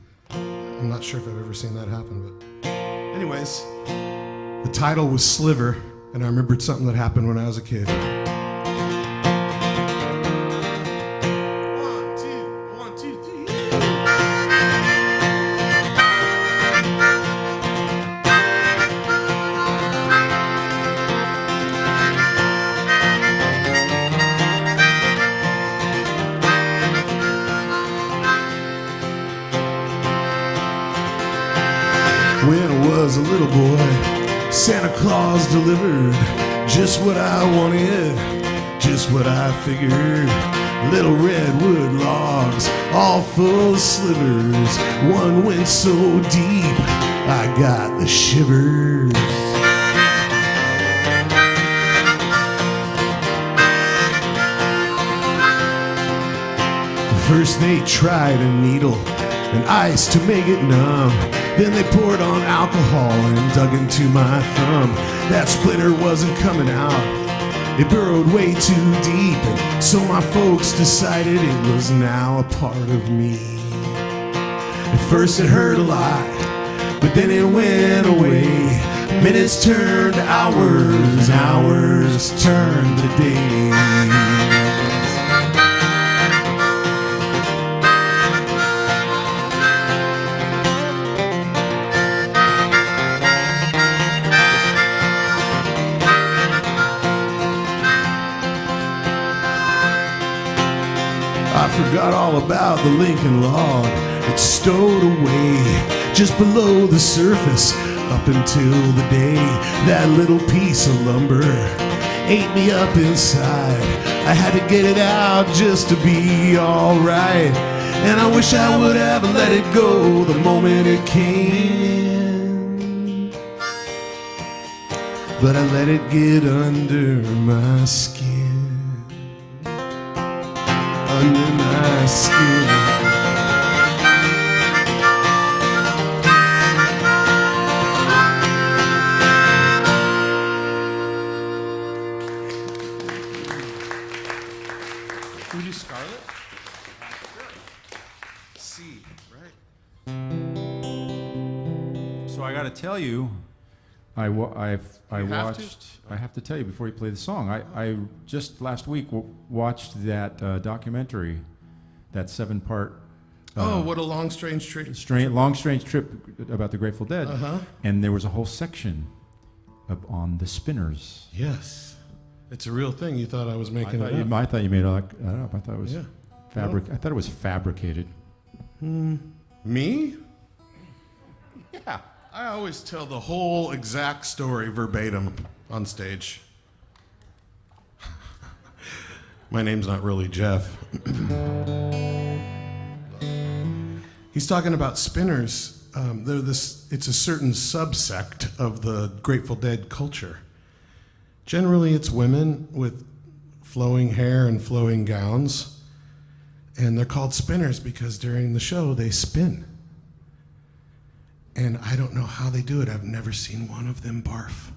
not sure if I've ever seen that happen, but anyways, the title was Sliver, and I remembered something that happened when I was a kid. 1, 2, 3. When I was a little boy, Santa Claus delivered just what I wanted, just what I figured. Little redwood logs, all full of slivers. One went so deep, I got the shivers. First they tried a needle and ice to make it numb. Then they poured on alcohol and dug into my thumb. That splinter wasn't coming out. It burrowed way too deep, and so my folks decided it was now a part of me. At first it hurt a lot, but then it went away. Minutes turned to hours, hours turned to days. Forgot all about the Lincoln log. It's stowed away just below the surface up until the day that little piece of lumber ate me up inside. I had to get it out just to be alright, and I wish I would have let it go the moment it came, but I let it get under my skin. Under my skin. So I got to tell you, I have to tell you before you play the song. I just last week watched that documentary, that 7-part. What a long, strange trip. Long, strange trip about the Grateful Dead. And there was a whole section on the Spinners. Yes. It's a real thing. You thought I was making it up. I thought you made it up. I thought it was I thought it was fabricated. Me? Yeah. I always tell the whole exact story verbatim on stage. My name's not really Jeff. He's talking about Spinners. It's a certain subsect of the Grateful Dead culture. Generally, it's women with flowing hair and flowing gowns, and they're called Spinners because during the show they spin. And I don't know how they do it. I've never seen one of them barf.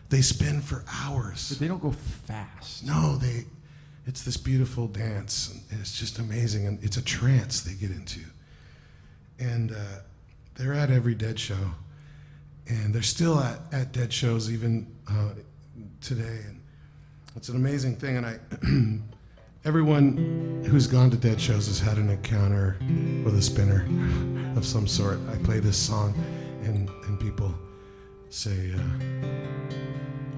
They spin for hours. But they don't go fast. No, it's this beautiful dance, and it's just amazing, and it's a trance they get into. And they're at every Dead show, and they're still at Dead shows even today, and it's an amazing thing. And everyone who's gone to Dead shows has had an encounter with a spinner of some sort. I play this song, and people say,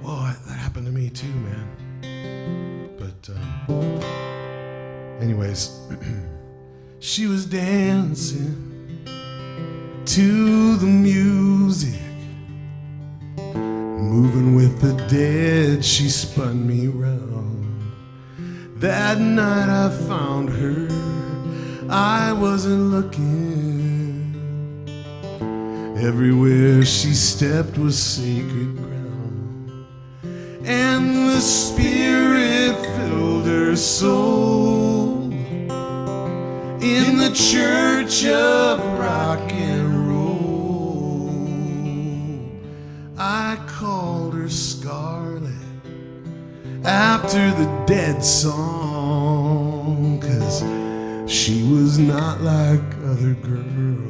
"Whoa, that happened to me too, man." But anyways, she was dancing to the music, moving with the dead. She spun me round. That night I found her. I wasn't looking. Everywhere she stepped was sacred ground, and the spirit filled her soul in the church of rock and roll. I called her Scarlet after the Dead song, 'cause she was not like other girls.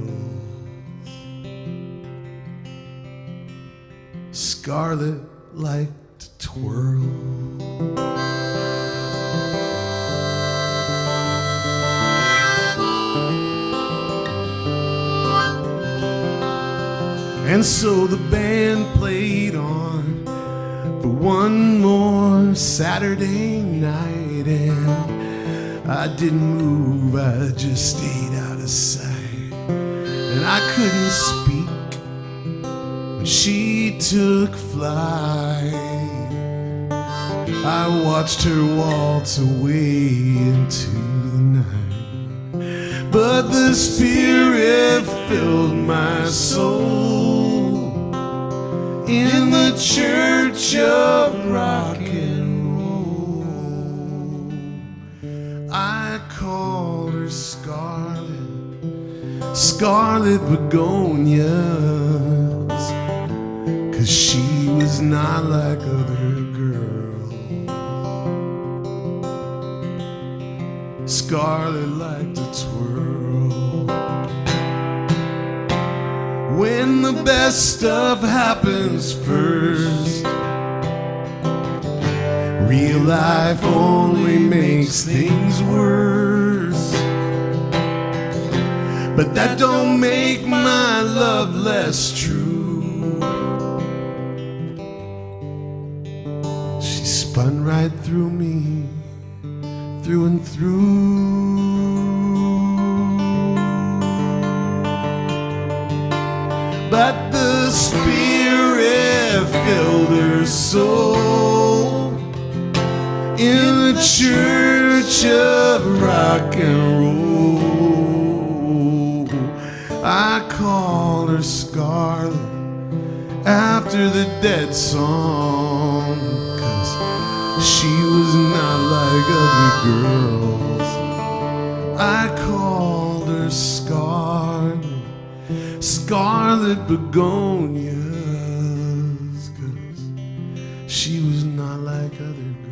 Scarlet liked to twirl. And so the band played on for one more Saturday night, and I didn't move, I just stayed out of sight. And I couldn't speak when she took flight. I watched her waltz away into the night, but the spirit filled my soul in the church of rock and roll. I called her Scarlet, Scarlet Begonias, 'cause she was not like other girls. Scarlet liked to twirl. When the best stuff happens first, real life only makes things worse. But that don't make my love less true. She spun right through me, through and through. But the spirit filled her soul in the church of rock and roll. I called her Scarlet after the Dead song, 'cause she was not like other girls. I called her Scarlet, Scarlet Begonias, 'cause she was not like other girls.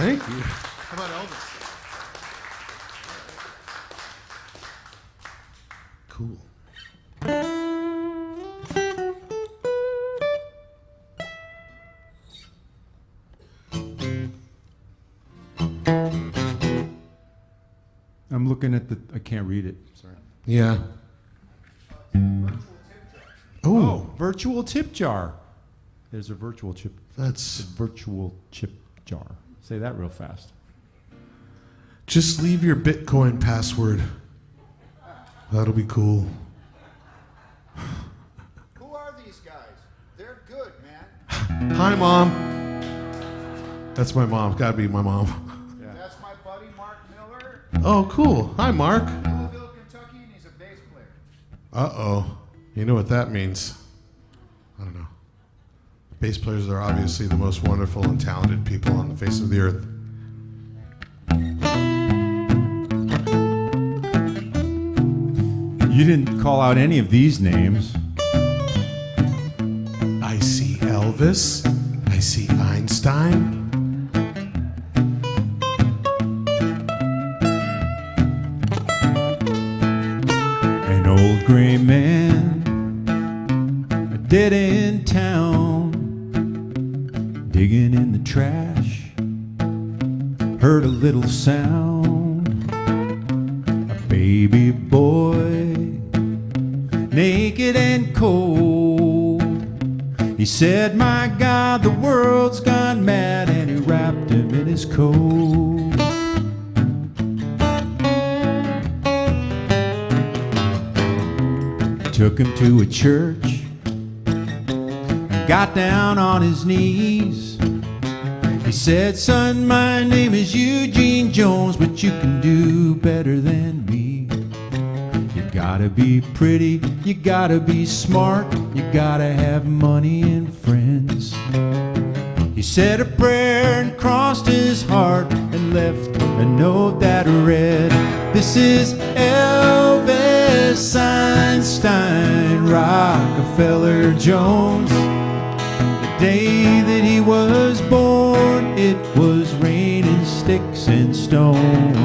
Thank you. How about Elvis? Cool. I'm looking at the. I can't read it. Sorry. Yeah. Oh, Virtual tip jar. There's a virtual chip. that's. Virtual chip jar. Say that real fast. Just leave your Bitcoin password. That'll be cool. Who are these guys? They're good, man. Hi, Mom. That's my mom. Gotta be my mom. That's my buddy Mark Miller, Oh, cool. Hi, Mark. Louisville, Kentucky, and he's a bass player. Uh-oh. You know what that means? I don't know. Bass players are obviously the most wonderful and talented people on the face of the earth. You didn't call out any of these names. I see Elvis. I see Einstein. An old gray man, dead in town, digging in the trash, heard a little sound. A baby boy, naked and cold. He said, my God, the world's gone mad, and he wrapped him in his coat. Took him to a church, got down on his knees. He said, son, my name is Eugene Jones, but you can do better than me. You gotta be pretty, you gotta be smart, you gotta have money and friends. He said a prayer and crossed his heart and left a note that read, this is Elvis Einstein Rockefeller Jones. The day that he was born, it was raining sticks and stones.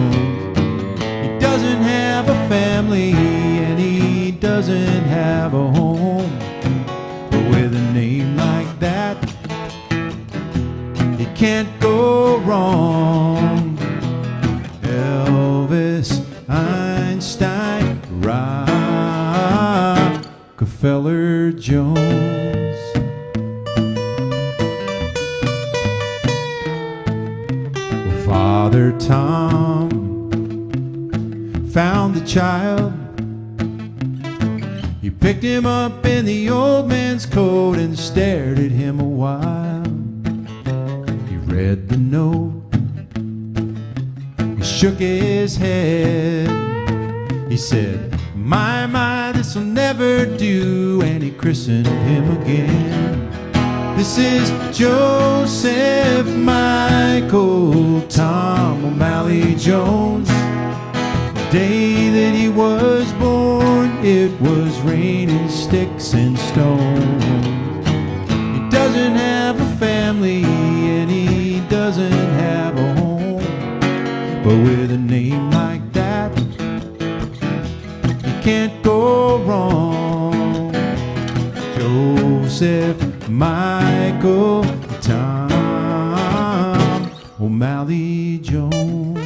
He doesn't have a family and he doesn't have a home, but with a name like that, he can't go wrong. Elvis Einstein Rockefeller Jones. Father Tom found the child. He picked him up in the old man's coat and stared at him a while. He read the note, he shook his head. He said, my, this'll never do, and he christened him again. This is Joseph Michael Tom O'Malley Jones. The day that he was born, it was raining sticks and stones. He doesn't have a family and he doesn't have a home, but with a name like that, you can't go wrong. Joseph Michael Tom O'Malley Jones.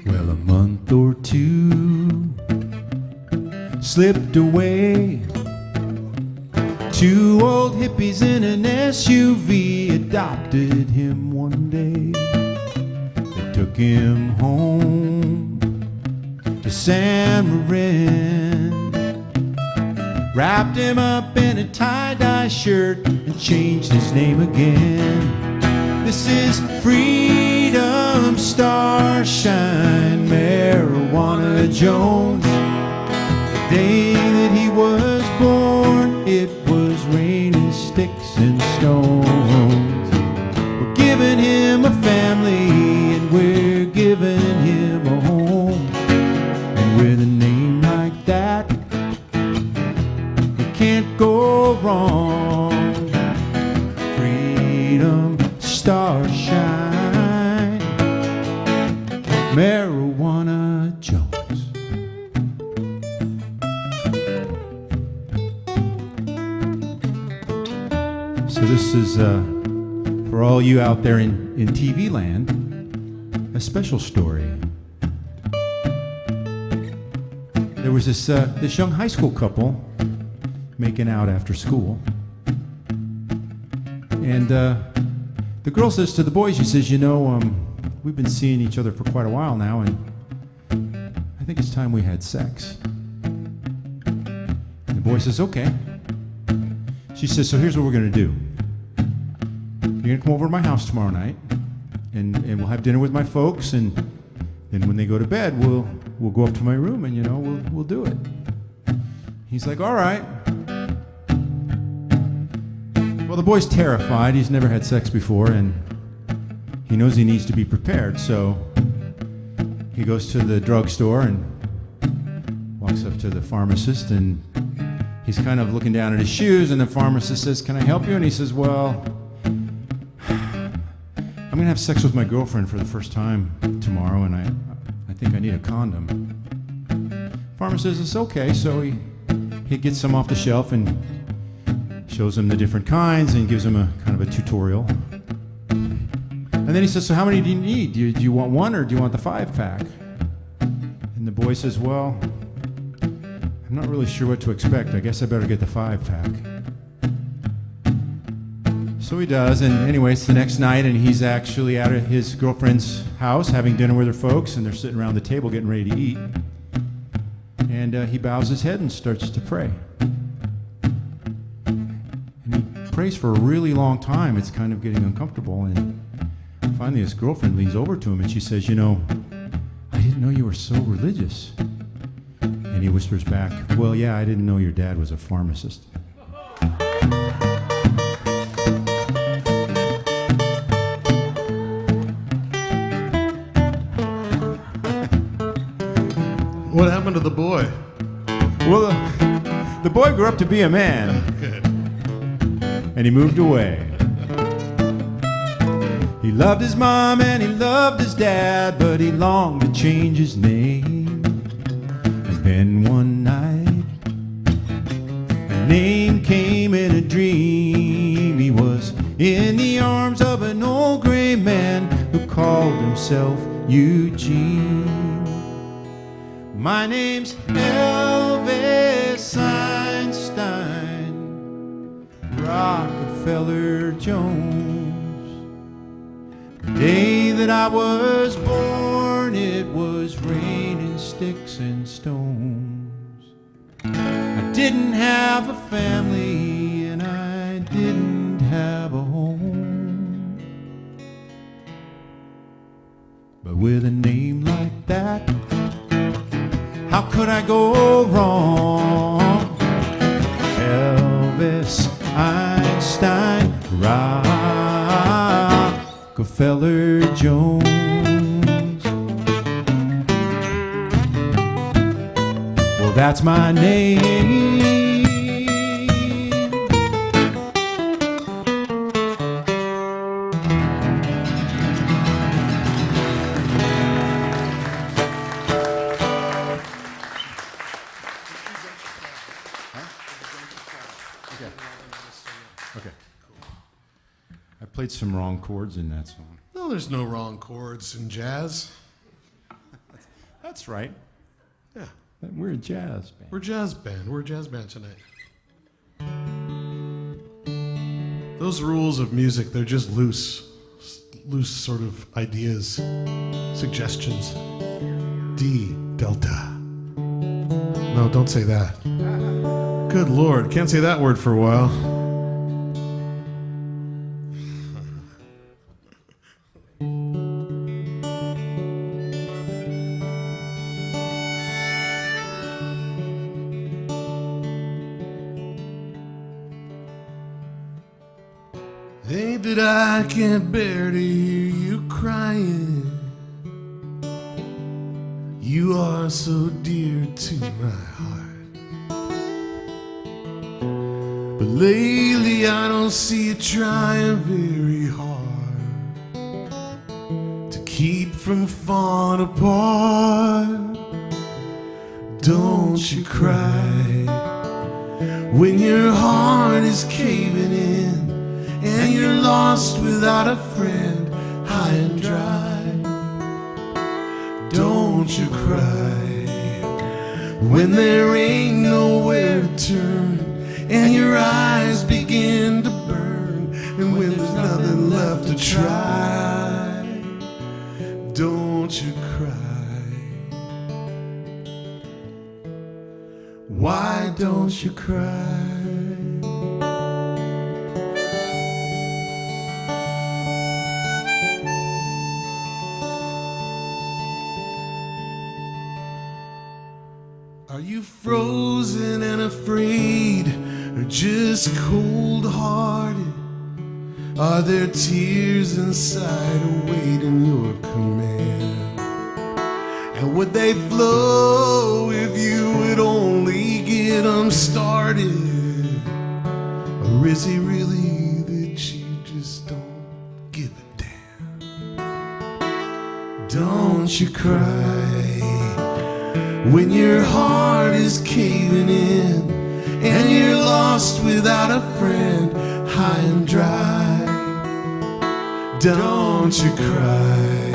Well, a month or two slipped away. Two old hippies in an SUV adopted him one day. They took him home to San Marin, wrapped him up in a tie-dye shirt and changed his name again. This is Freedom Starshine Marijuana Jones. The day that he was born, it was raining sticks and stones. We're giving him a family and we're giving him a home, wrong. Freedom, stars shine. Marijuana Jones. So this is for all you out there in TV land, a special story. There was this young high school couple making out after school. And the girl says to the boys, she says, you know, we've been seeing each other for quite a while now, and I think it's time we had sex. And the boy says, okay. She says, so here's what we're going to do. You're going to come over to my house tomorrow night, and we'll have dinner with my folks, and then when they go to bed, we'll go up to my room, and, you know, we'll do it. He's like, all right. Well, the boy's terrified. He's never had sex before, and he knows he needs to be prepared, so he goes to the drugstore and walks up to the pharmacist, and he's kind of looking down at his shoes, and the pharmacist says, can I help you? And he says, well, I'm going to have sex with my girlfriend for the first time tomorrow, and I think I need a condom. Pharmacist says, it's okay, so he gets some off the shelf and shows him the different kinds and gives him a kind of a tutorial. And then he says, so how many do you need? Do you want one, or do you want the 5-pack? And the boy says, well, I'm not really sure what to expect. I guess I better get the 5-pack. So he does, and anyway, it's the next night, and he's actually at his girlfriend's house having dinner with her folks, and they're sitting around the table getting ready to eat. And he bows his head and starts to pray. And he prays for a really long time. It's kind of getting uncomfortable, and finally his girlfriend leans over to him, and she says, you know, I didn't know you were so religious. And he whispers back, well, yeah, I didn't know your dad was a pharmacist. What happened to the boy? Well, the boy grew up to be a man. Good. And he moved away. He loved his mom and he loved his dad, but he longed to change his name. And then one night, a name came in a dream. He was in the arms of an old gray man who called himself Eugene. My name's Elvis Einstein, Rockefeller Jones. The day that I was born, it was raining sticks and stones. I didn't have a family and I didn't have a home. But with a name like that, how could I go wrong? Elvis Einstein, Rockefeller Jones. Well, that's my name. Okay. I played some wrong chords in that song. No, there's no wrong chords in jazz. That's right. Yeah. We're a jazz band. We're a jazz band. We're a jazz band tonight. Those rules of music, they're just loose sort of ideas, suggestions. D, delta. No, don't say that. Good Lord, can't say that word for a while. Ain't that I can't bear to hear you crying. You are so dear to my heart. But lately I don't see you trying very hard to keep from falling apart. Don't you cry when your heart is caving in and you're lost without a friend, high and dry. Don't you cry when there ain't nowhere to turn and your eyes begin to burn, and when there's nothing left to try. Don't you cry. Why don't you cry? Are you frozen and afraid, or just cold-hearted? Are there tears inside awaiting your command? And would they flow if you would only get them started? Or is it really that you just don't give a damn? Don't you cry when your heart is caving in and you're lost without a friend, high and dry. Don't you cry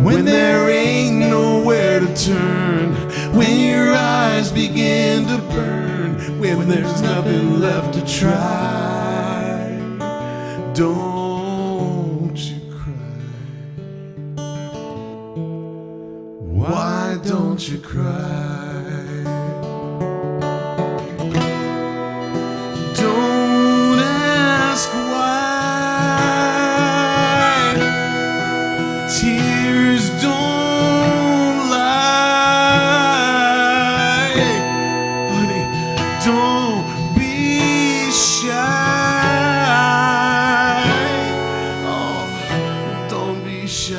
when there ain't nowhere to turn, when your eyes begin to burn, when there's nothing left to try. Don't you cry. Why don't you cry? Don't ask why. Tears don't lie. Honey, don't be shy. Oh, don't be shy.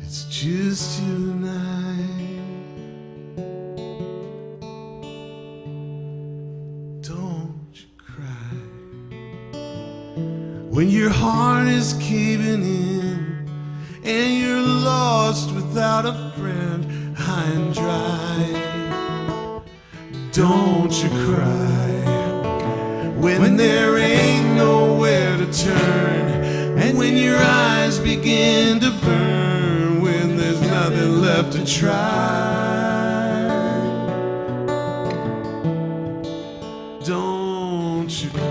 It's just you and I. Don't you cry when your heart is caving in and you're lost without a friend, high and dry. Don't you cry when there ain't nowhere to turn, and when your eyes begin to burn, when there's nothing left to try. Don't you cry.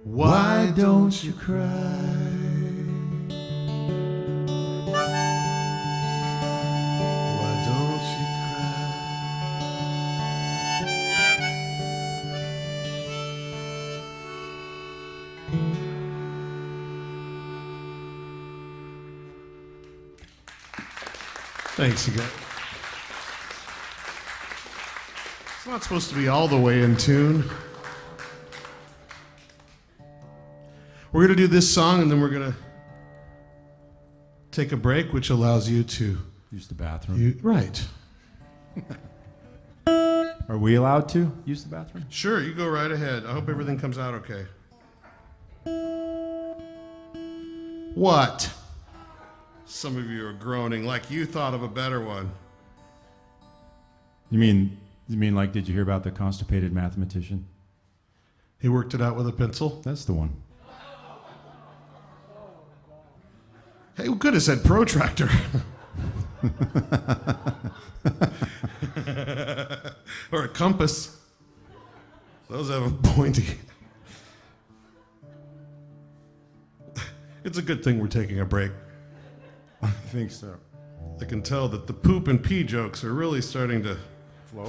Why don't you cry? Why don't you cry? Thanks, you guys. It's not supposed to be all the way in tune. We're going to do this song and then we're going to take a break, which allows you to Use the bathroom. Right. Are we allowed to use the bathroom? Sure, you go right ahead. I hope everything comes out okay. What? Some of you are groaning like you thought of a better one. You mean like, did you hear about the constipated mathematician? He worked it out with a pencil? That's the one. Hey, we could have said protractor. Or a compass. Those have a pointy. It's a good thing we're taking a break. I think so. I can tell that the poop and pee jokes are really starting to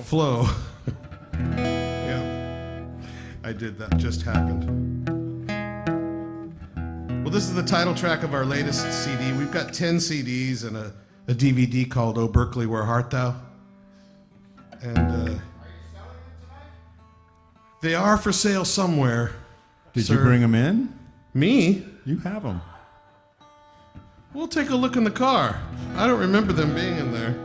flow. Yeah, I did. That just happened. Well, this is the title track of our latest CD. We've got 10 CDs and a DVD called "Oh Berkley, Where Art Thou?" And they are for sale somewhere. Did sir. you bring them in? Me? You have them. We'll take a look in the car. I don't remember them being in there.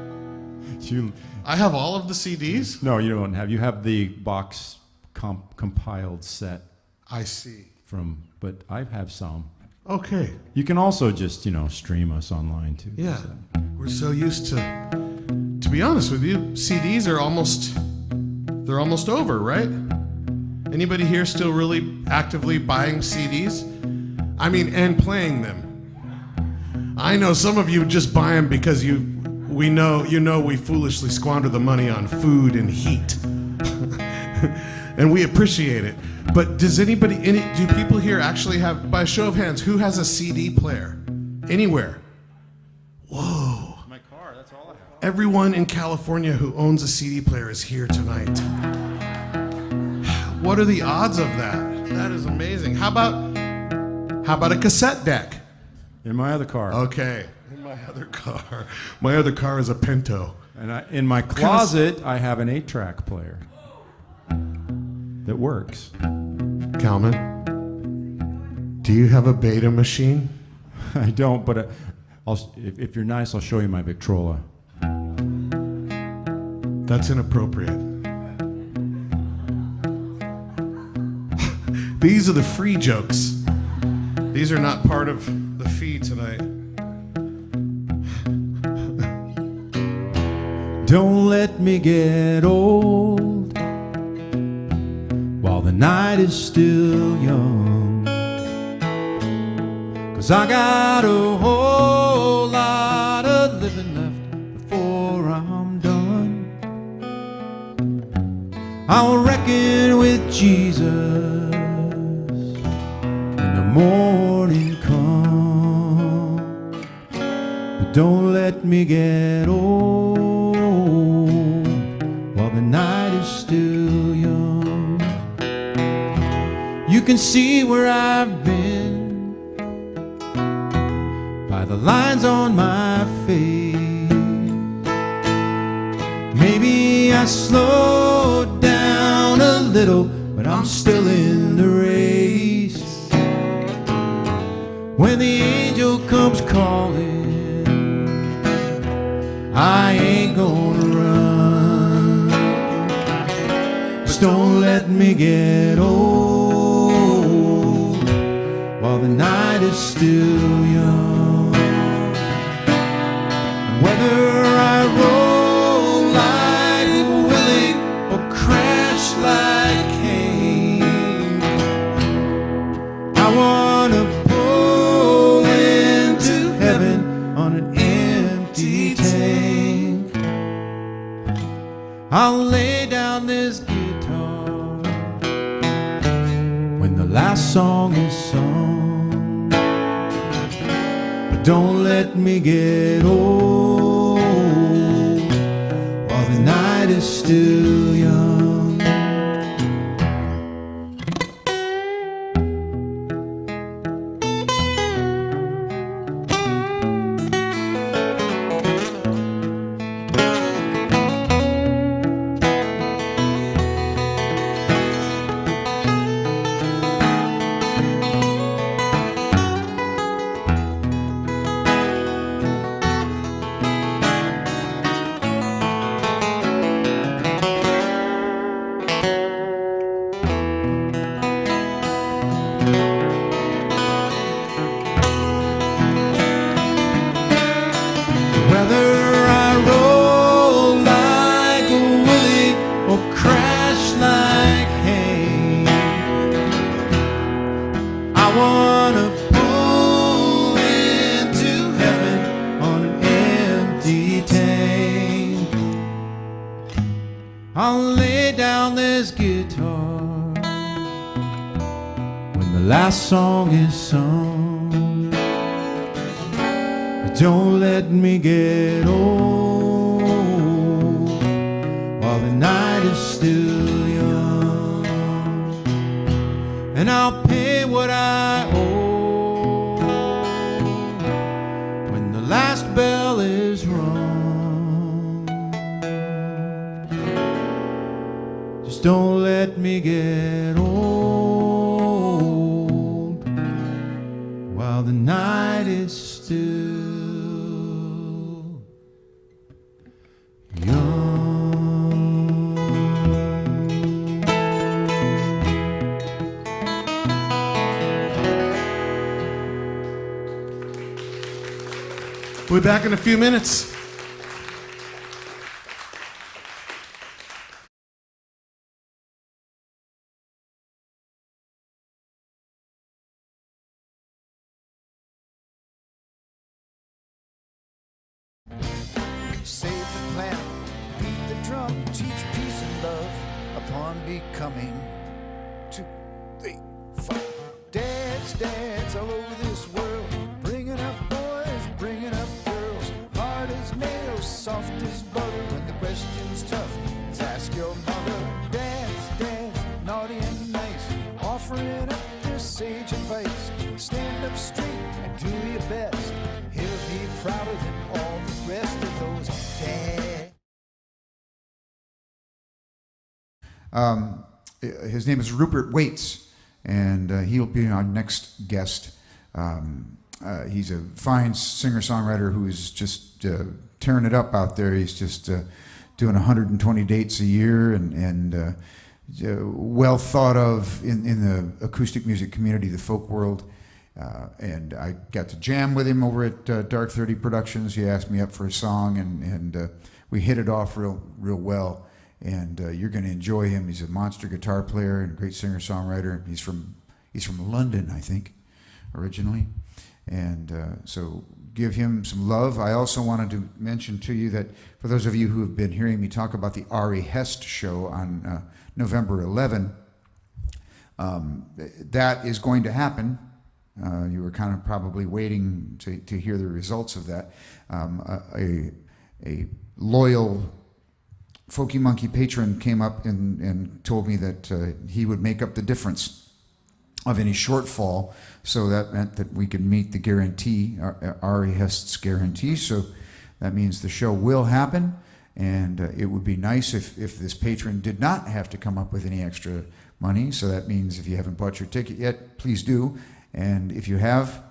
I have all of the CDs? No, you don't have. You have the box compiled set. I see. But I have some. Okay. You can also just, stream us online too. Yeah. We're so used to be honest with you, CDs are almost over, right? Anybody here still really actively buying CDs? I mean, and playing them. I know some of you just buy them because we foolishly squander the money on food and heat. And we appreciate it. But do people here actually have, by a show of hands, who has a CD player? Anywhere? Whoa. My car, that's all I have. Everyone in California who owns a CD player is here tonight. What are the odds of that? That is amazing. How about a cassette deck? In my other car. Okay. In my other car. My other car is a Pinto. And in my closet, I have an 8-track player that works. Calman, do you have a beta machine? I don't, but if you're nice, I'll show you my Victrola. That's inappropriate. These are the free jokes. These are not part of the fee tonight. Don't let me get old while the night is still young, 'cause I got a whole lot of living left before I'm done. I'll reckon with Jesus when the morning comes, but don't let me get old while the night is still young. You can see where I've been by the lines on my face. Maybe I slowed down a little, but I'm still in the race. When the angel comes calling, I ain't gonna run. Just don't let me get old while the night is still young. And whether I roll like Willie or crash like Aint, I wanna pull into heaven on an empty tank. I'll lay down this guitar when the last song is sung, but don't let me get old while the night is still young. Whether I roll like Willie or crash like Aint, I wanna pull into heaven on an empty tank. I'll lay down this guitar when the last song is sung. Don't let me get old while the night is still young. And I'll pay what I owe when the last bell is rung. Just don't let me get old while the night is still back in a few minutes. Save the planet, beat the drum, teach peace and love upon becoming 2, 3, 4. Dads all over this world, bringing up boys, bringing up girls, hard as nails, soft as butter. When the question's tough, let's ask your mother. Dads, naughty and nice, offering up their sage advice. Stand up straight and do your best. He'll be prouder than all the rest of those dads. His name is Rupert Waits, and he'll be our next guest. He's a fine singer-songwriter who is just tearing it up out there. He's just doing 120 dates a year and well thought of in the acoustic music community, the folk world. And I got to jam with him over at Dark 30 Productions. He asked me up for a song, and we hit it off real well. And you're going to enjoy him. He's a monster guitar player and a great singer-songwriter. He's from London, I think, originally. And so give him some love. I also wanted to mention to you that for those of you who have been hearing me talk about the Ari Hest show on November 11, that is going to happen. You were kind of probably waiting to hear the results of that. A loyal Folkey Monkey patron came up and told me that he would make up the difference of any shortfall, so that meant that we could meet the guarantee, Ari Hest's guarantee. So that means the show will happen, and it would be nice if this patron did not have to come up with any extra money. So that means if you haven't bought your ticket yet, please do. And if you have,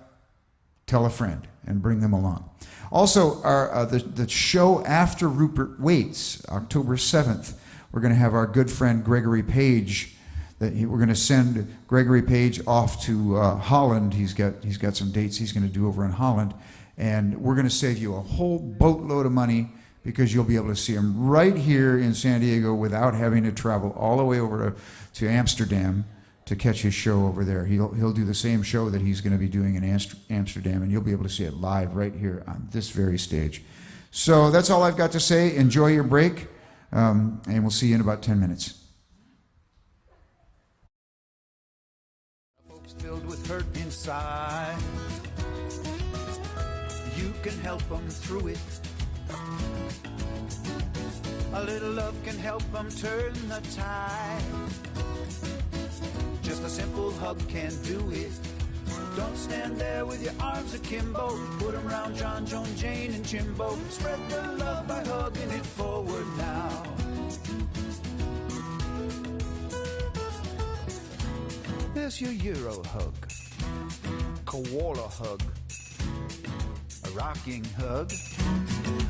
tell a friend and bring them along. Also, the show after Rupert Waits, October 7th, we're going to have our good friend Gregory Page. We're going to send Gregory Page off to Holland. He's got some dates he's going to do over in Holland, and we're going to save you a whole boatload of money because you'll be able to see him right here in San Diego without having to travel all the way over to Amsterdam to catch his show over there. He'll do the same show that he's going to be doing in Amsterdam, and you'll be able to see it live right here on this very stage. So that's all I've got to say. Enjoy your break, and we'll see you in about 10 minutes. Folks filled with hurt inside, you can help them through it. A little love can help them turn the tide. Just a simple hug can do it. Don't stand there with your arms akimbo. Put them around John, Joan, Jane, and Jimbo. Spread the love by hugging it forward now. There's your Euro hug, koala hug, a rocking hug,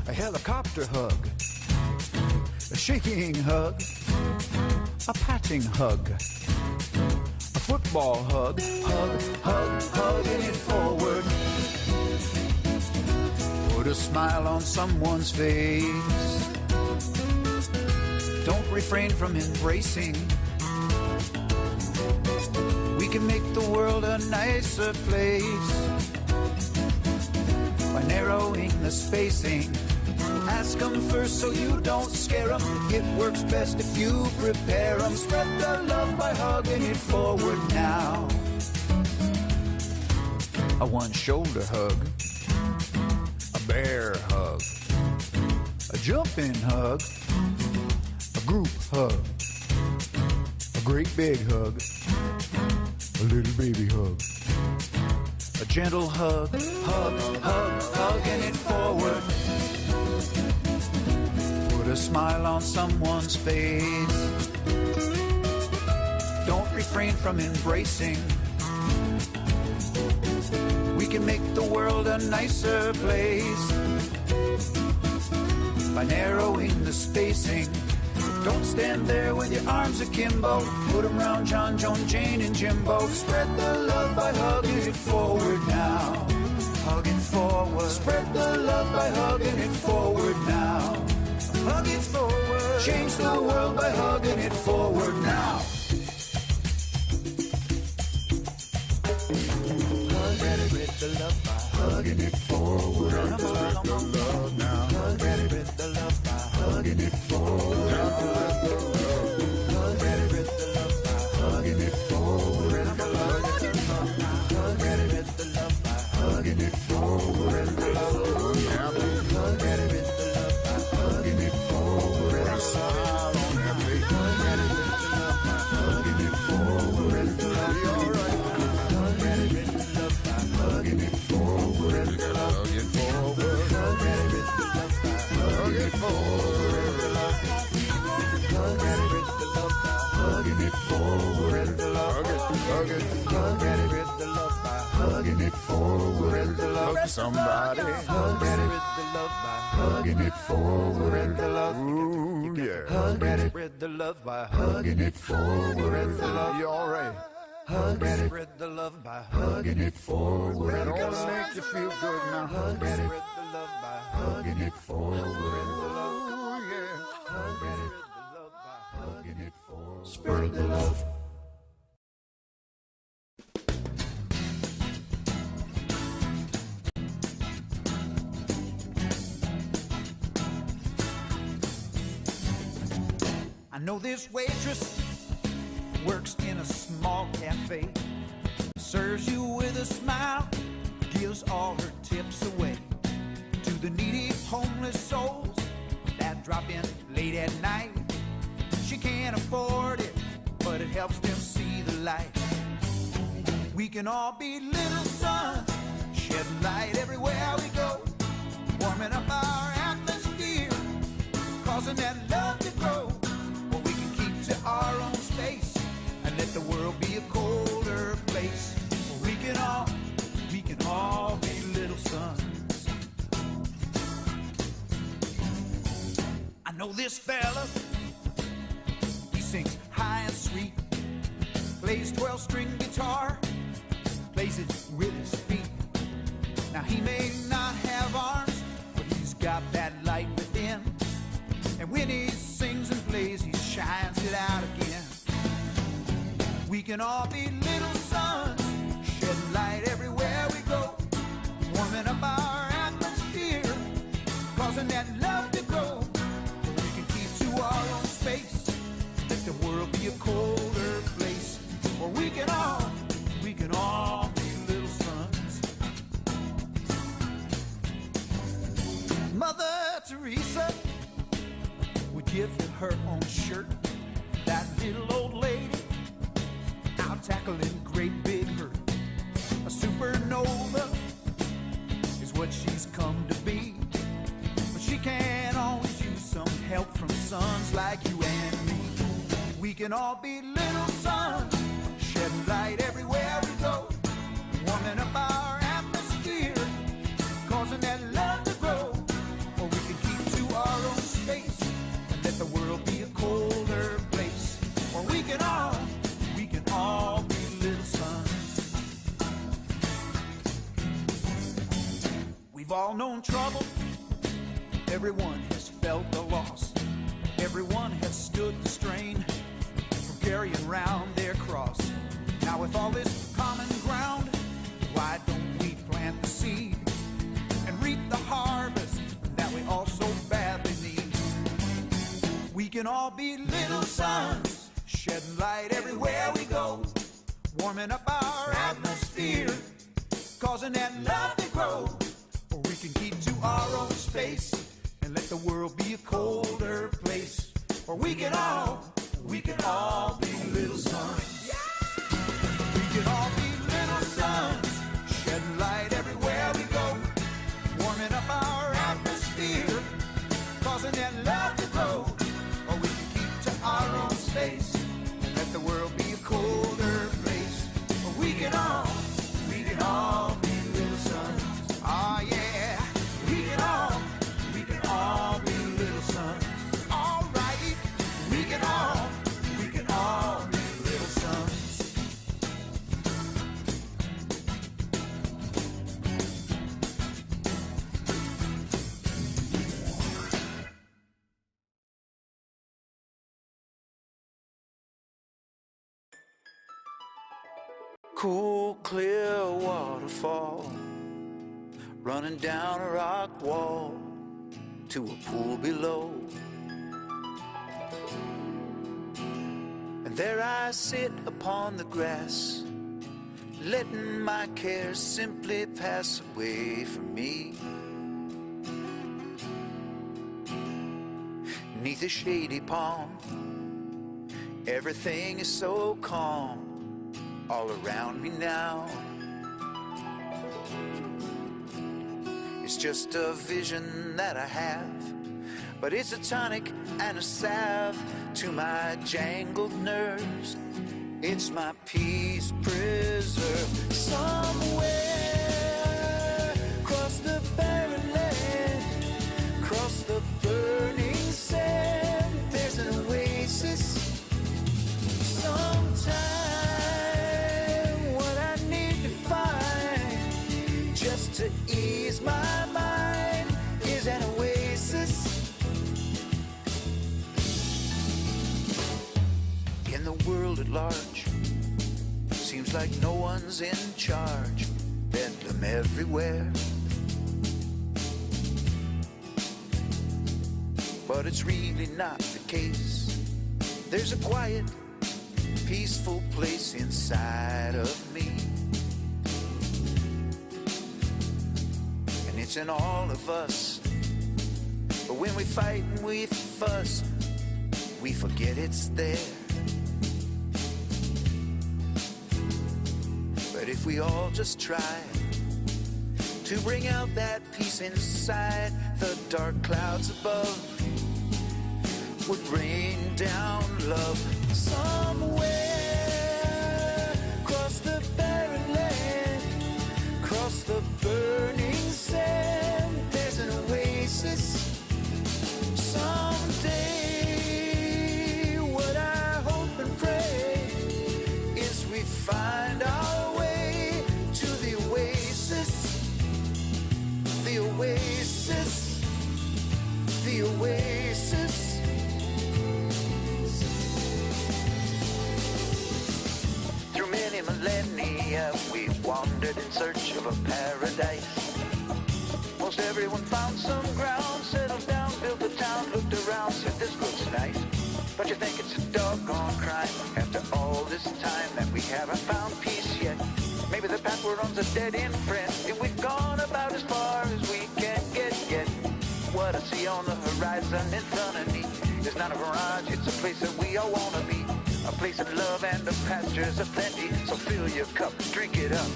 a helicopter hug, a shaking hug, a patting hug, a football hug, hugging it forward. Put a smile on someone's face. Don't refrain from embracing. We can make the world a nicer place by narrowing the spacing. Ask them first so you don't scare them. It works best if you prepare them. Spread the love by hugging it forward now. A one shoulder hug, a bear hug, a jumping hug, a group hug, a great big hug, a little baby hug, a gentle hug, hugging it forward. Put a smile on someone's face. Don't refrain from embracing. We can make the world a nicer place by narrowing the spacing. Don't stand there with your arms akimbo. Put them around John, Joan, Jane, and Jimbo. Spread the love by hugging it forward now. Hug it forward. Spread the love by hugging it forward now. Hug it forward. Change the world by hugging it forward now. Spread the love by hugging it forward. Spread the love now. Spread the love by hugging it forward. Spread the love by hugging it forward. Spread the love by hugging it forward. Spread the love by hugging it forward. Smile on that face. Hugging it forward. Be all right. Hugging it forward, hug it forward, hug it forward, hugging it forward, hugging it forward, hug somebody, hugging it forward, ooh yeah, spread the love by hugging it forward, you all right? Spread the love by hugging it forward. It all make you feel good now. Spread the love by hugging it forward. Oh yeah. Spread the love by hugging it forward. Spread the love. I know this waitress works in a small cafe, serves you with a smile, gives all her tips away to the needy homeless souls that drop in late at night. She can't afford it, but it helps them see the light. We can all be little suns, shedding light everywhere we go, warming up our atmosphere, causing that love to grow. Or we can keep to our own space and let the world be a colder place. We can all be little suns. I know this fella, he sings high and sweet, plays 12-string guitar, plays it with his feet. Now he may not have arms, but he's got that light within, and when he sings and plays, he shines it out again. We can all be little suns, shedding light everywhere we go, warming up our atmosphere, causing that love to grow. We can keep to our own space, let the world be a colder place. Or we can all be little suns. Mother Teresa would give her own shirt, that little old lady out tackling great big hurt. A supernova is what she's come to be, but she can always use some help from suns like you and me. We can all be little suns, shedding light everywhere we go, warming up our atmosphere, causing that love to grow. Or we can keep to our own space and let the world be a colder place. Or we can all be little suns. We've all known trouble, everyone has felt the loss, everyone has stood the strain from carrying around their cross. Now with all this common ground, why don't we plant the seed and reap the harvest that we all so badly need? We can all be little suns, shedding light everywhere we go, warming up our atmosphere, causing that love to grow. Or we can keep to our own space and let the world be a colder place. Or we can all be little suns. We can all be little suns, shedding light everywhere we go, warming up our atmosphere, causing that love to grow. Or we can keep to our own space and let the world be a colder place. Or we can all be little suns. Oh yeah, we can all be little suns. All right, we can all be little suns. cool, clear waterfall running down a rock wall to a pool below. And there I sit upon the grass, letting my cares simply pass away from me. 'Neath a shady palm, everything is so calm all around me now. It's just a vision that I have, but it's a tonic and a salve to my jangled nerves. It's my peace preserve. Somewhere across the barren land, across the burning sand, there's an oasis. Sometime what I need to find just to ease my mind is an oasis. In the world at large, seems like no one's in charge. Bedlam everywhere. But it's really not the case. There's a quiet, peaceful place inside of me. And it's in all of us. But when we fight and we fuss, we forget it's there. But if we all just try to bring out that peace inside, the dark clouds above would rain down love. Somewhere across the barren land, across the burning sand, there's an oasis. Someday what I hope and pray is we find our way to the oasis. The oasis. The oasis. Through many millennia we've wandered in search of a paradise. Most everyone found some ground, settled down, built a town, looked around, said this looks nice. But you think it's a doggone crime after all this time that we haven't found peace yet. Maybe the path we're on's a dead end, friend, if we've gone about as far as we can get yet. What I see on the horizon in front of me is not a mirage, it's a place that we all want to be. A place of love and of pastures of plenty. So fill your cup, drink it up.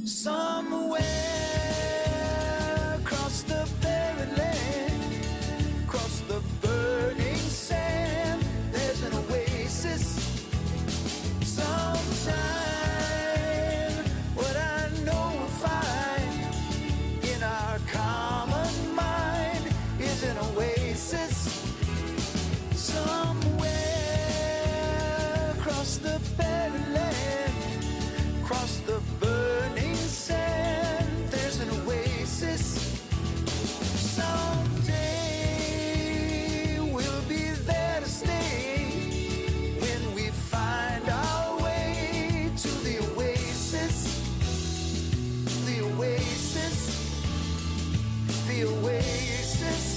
Somewhere across the barren land, across the burning sand, there's an oasis. Sometime what I know we'll find in our common mind is an oasis. Somewhere across the barren land, across the burning sand, there's an oasis. Someday we'll be there to stay when we find our way to the oasis. The oasis. The oasis.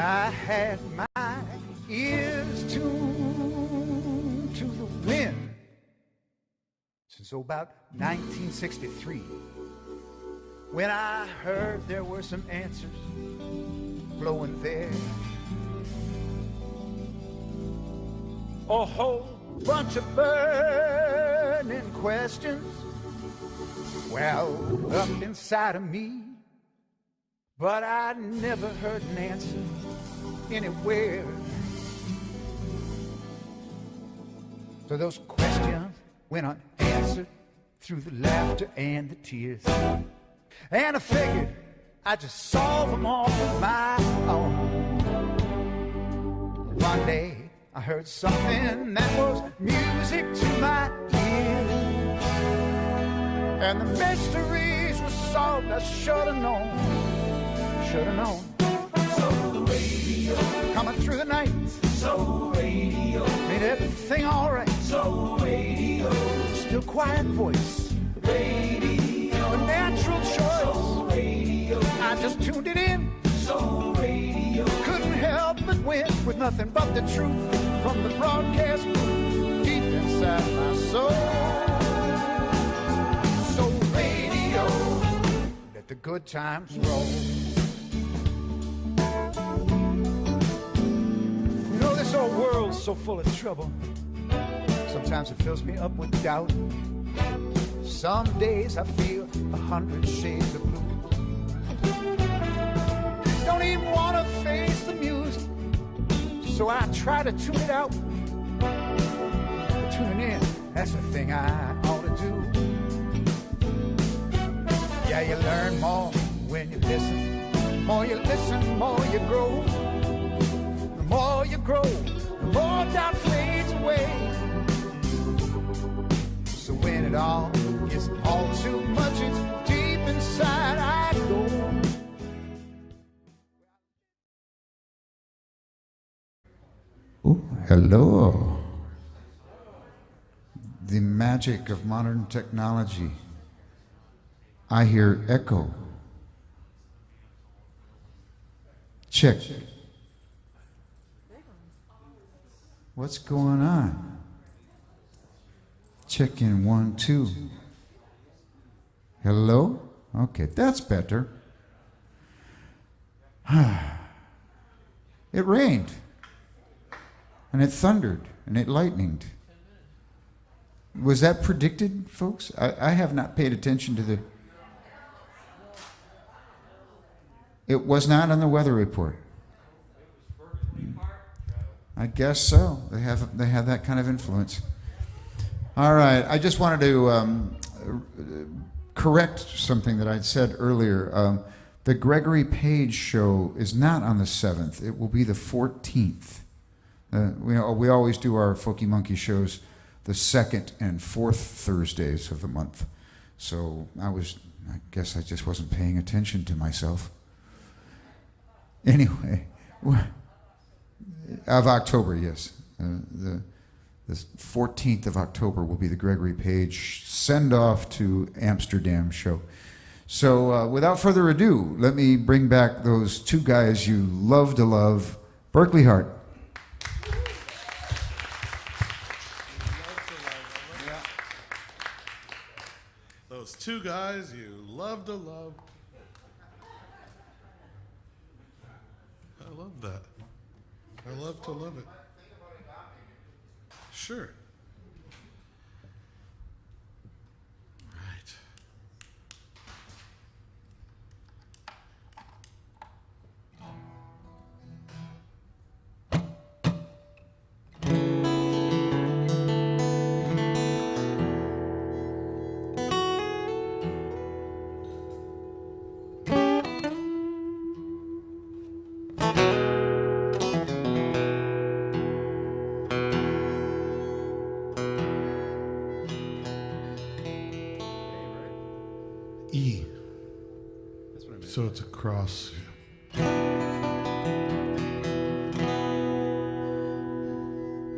I had my ears tuned to the wind since about 1963, when I heard there were some answers blowing there. A whole bunch of burning questions welled up inside of me, but I never heard an answer anywhere. So those questions went unanswered through the laughter and the tears, and I figured I'd just solve them all on my own. One day I heard something that was music to my ears, and the mysteries were solved. I should have known, should have known. So radio, coming through the night. So radio, made everything alright. So radio, still quiet voice. Radio, a natural choice. So radio, I just tuned it in. So radio, couldn't help but win with nothing but the truth from the broadcast booth deep inside my soul. So radio, let the good times roll. You know, this old world's so full of trouble. Sometimes it fills me up with doubt. Some days I feel 100 shades of blue. Don't even want to face the music, so I try to tune it out. Tuning in, that's the thing I ought to do. Yeah, you learn more when you listen. More you listen, more you grow. The more you grow, the more doubt fades away. So when it all is all too much, it's deep inside I go. Oh, hello. The magic of modern technology. I hear echo. Check. What's going on? Check in 1, 2. Hello? Okay, that's better. It rained. And it thundered, and it lightninged. Was that predicted, folks? I have not paid attention to the... It was not on the weather report. I guess so. They have that kind of influence. All right, I just wanted to correct something that I'd said earlier. The Gregory Page show is not on the 7th. It will be the 14th. We always do our Folkey Monkey shows the 2nd and 4th Thursdays of the month. So I guess I just wasn't paying attention to myself. Anyway, of October, yes. The 14th of October will be the Gregory Page send-off to Amsterdam show. So without further ado, let me bring back those two guys you love to love, Berkley Hart. Those two guys you love to love. I love that. I love to love it. Sure. Right. E. So it's a cross.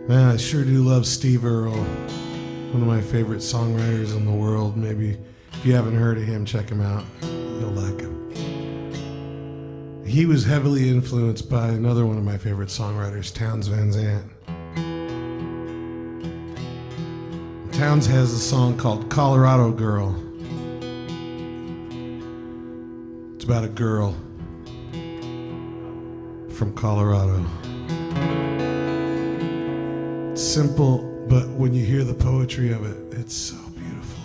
Man, I sure do love Steve Earle, one of my favorite songwriters in the world. Maybe if you haven't heard of him, check him out. You'll like him. he was heavily influenced by another one of my favorite songwriters, Townes Van Zandt. Townes has a song called Colorado Girl. It's about a girl from Colorado. It's simple, but when you hear the poetry of it, it's so beautiful.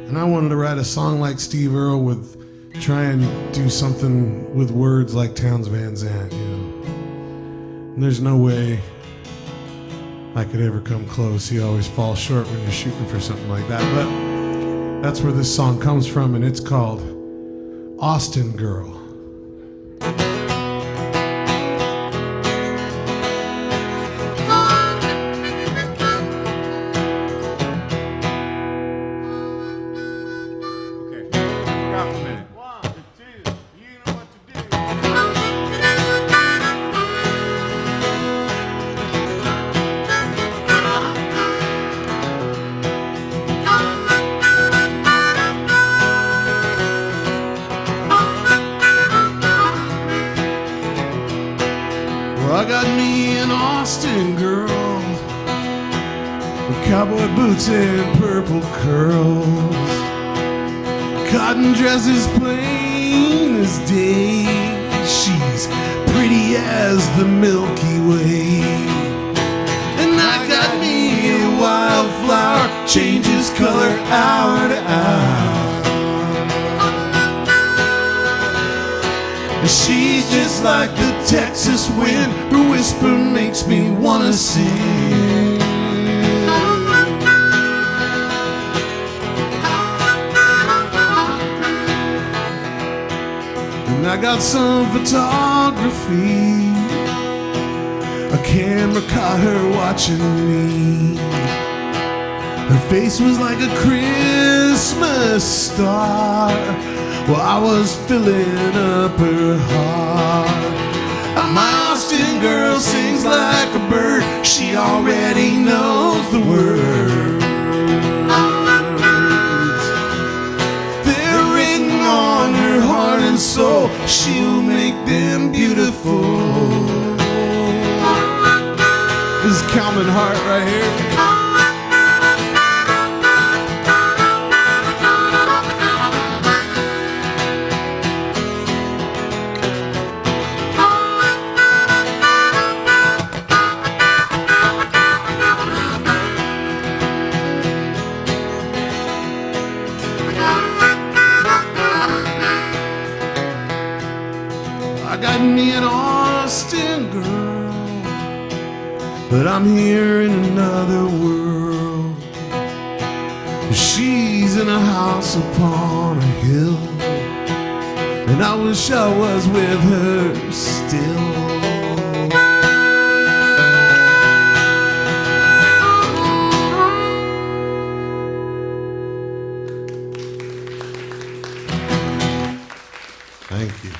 And I wanted to write a song like Steve Earle with, try and do something with words like Townes Van Zandt, you know. And there's no way I could ever come close. He always falls short when you're shooting for something like that. But that's where this song comes from, and it's called Austin Girl. I got me an Austin girl with cowboy boots and purple curls, cotton dresses plain as day. She's pretty as the Milky Way. And I got me a wildflower, changes color hour to hour. She's just like the Texas wind. Her whisper makes me wanna sing. And I got some photography. A camera caught her watching me. Her face was like a Christmas star. Well, I was filling up her heart. My Austin girl sings like a bird. She already knows the words. They're written on her heart and soul. She'll make them beautiful. This is Calman Hart right here. I got me an Austin girl, but I'm here in another world. She's in a house upon a hill, and I wish I was with her still. Thank you.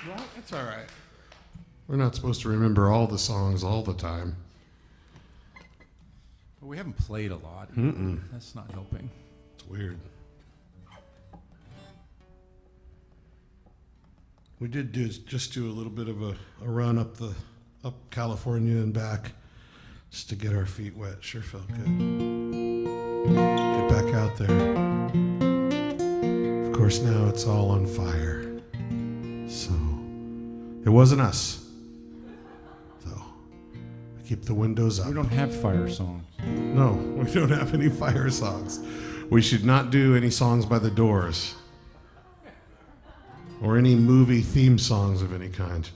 Well, that's all right. We're not supposed to remember all the songs all the time. But we haven't played a lot. That's not helping. It's weird. We did just do a little bit of a run up California and back, just to get our feet wet. Sure felt good. Get back out there. Of course, now it's all on fire. So it wasn't us. So I keep the windows up. We don't have fire songs. No, we don't have any fire songs. We should not do any songs by the Doors or any movie theme songs of any kind.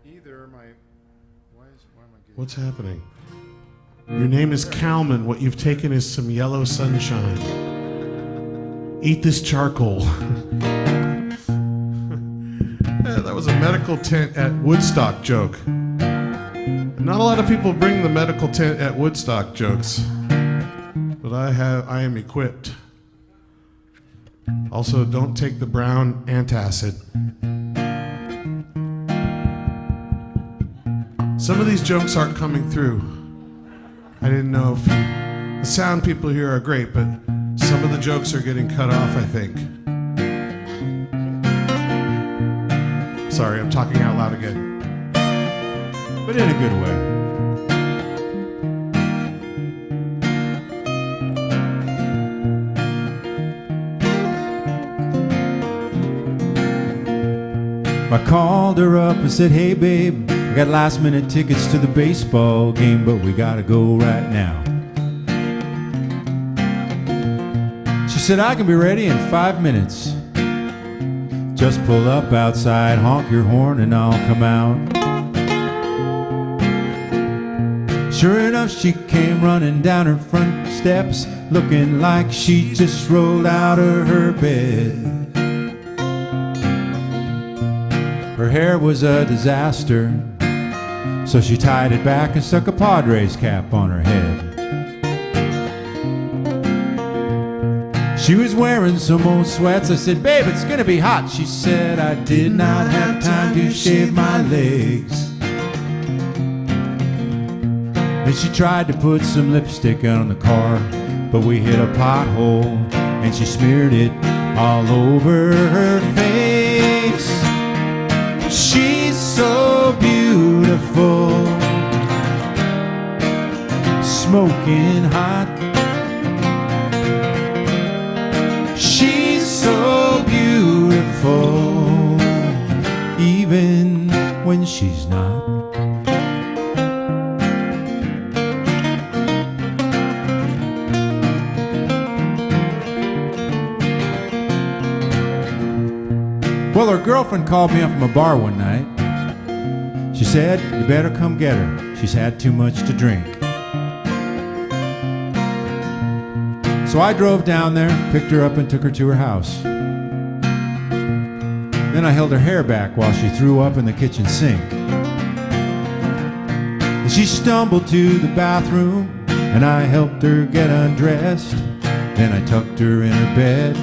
Either my... Why am I getting... What's happening? Your name is Calman. What you've taken is some yellow sunshine. Eat this charcoal. Yeah, that was a medical tent at Woodstock joke. Not a lot of people bring the medical tent at Woodstock jokes, but I am equipped. Also, don't take the brown antacid. Some of these jokes aren't coming through. I didn't know if the sound people here are great, but Some of the jokes are getting cut off, I think. Sorry, I'm talking out loud again. But in a good way. I called her up and said, hey babe, I got last minute tickets to the baseball game, but we gotta go right now. She said, I can be ready in 5 minutes. Just pull up outside, honk your horn, and I'll come out. Sure enough, she came running down her front steps, looking like she just rolled out of her bed. Her hair was a disaster, so she tied it back and stuck a Padres cap on her head. She was wearing some old sweats. I said, babe, it's gonna be hot. She said, I did not have time to shave my legs. Then she tried to put some lipstick on the car, but we hit a pothole and she smeared it all over her face. She's so beautiful, smoking hot. She's so beautiful, even when she's not. Well, her girlfriend called me up from a bar one night. She said, you better come get her. She's had too much to drink. So I drove down there, picked her up, and took her to her house. Then I held her hair back while she threw up in the kitchen sink. And she stumbled to the bathroom, and I helped her get undressed. Then I tucked her in her bed.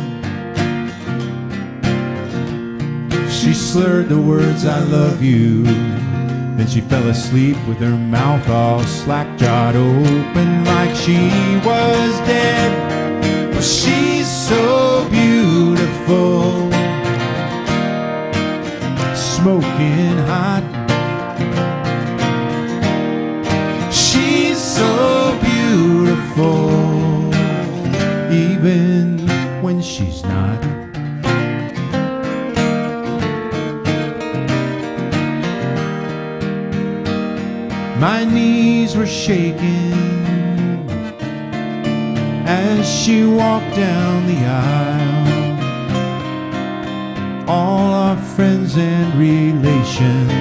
She slurred the words, I love you. Then she fell asleep with her mouth all slack-jawed open like she was dead. Well, she's so beautiful, smoking hot. She's so beautiful, even when she's not. My knees were shaking as she walked down the aisle. All our friends and relations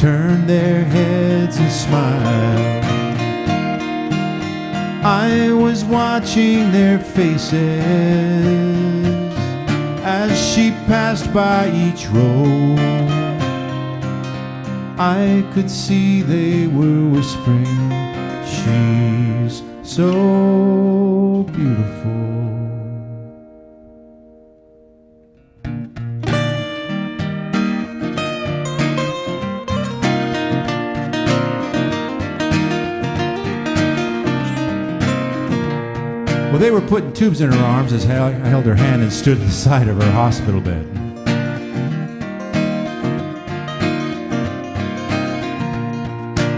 turned their heads and smiled. I was watching their faces as she passed by each row. I could see they were whispering, she's so beautiful. Well, they were putting tubes in her arms as I held her hand and stood at the side of her hospital bed.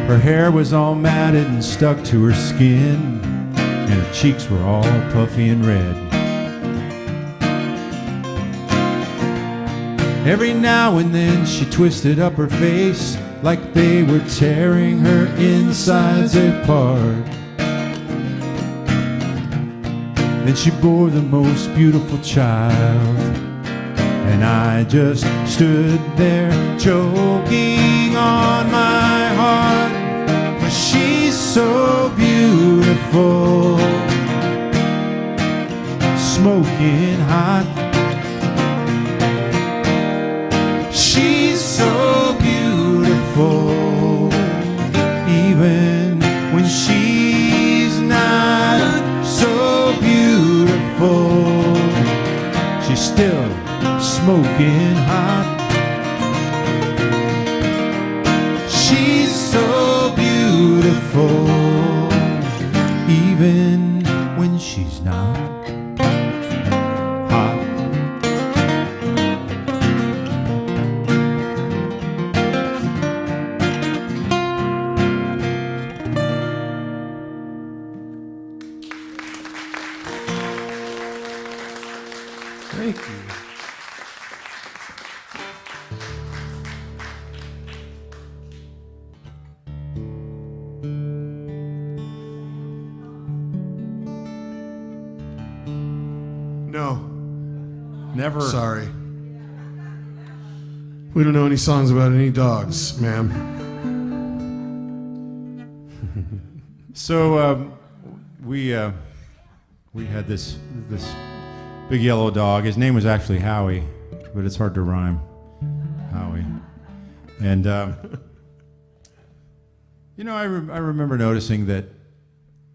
Her hair was all matted and stuck to her skin, and her cheeks were all puffy and red. Every now and then she twisted up her face like they were tearing her insides apart. Then she bore the most beautiful child, and I just stood there choking on my heart. But she's so beautiful, smoking hot. She's so beautiful, even when she's not so beautiful. She's still smoking hot. She's so beautiful, even when she Thank you. No. Never. Sorry. We don't know any songs about any dogs, ma'am. So we had this big yellow dog. His name was actually Howie, but it's hard to rhyme. Howie. And you know, I remember noticing that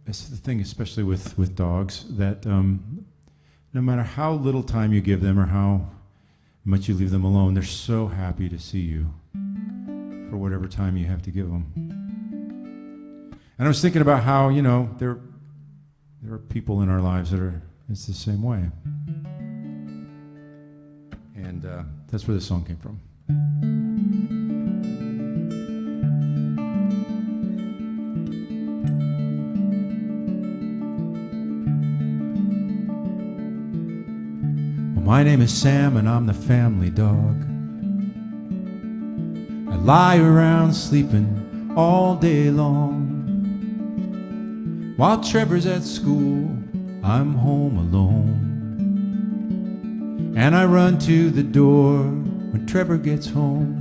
it's the thing, especially with dogs, that no matter how little time you give them or how much you leave them alone, they're so happy to see you for whatever time you have to give them. And I was thinking about how, you know, there are people in our lives that it's the same way. And that's where this song came from. My name is Sam and I'm the family dog. I lie around sleeping all day long. While Trevor's at school, I'm home alone. And I run to the door when Trevor gets home.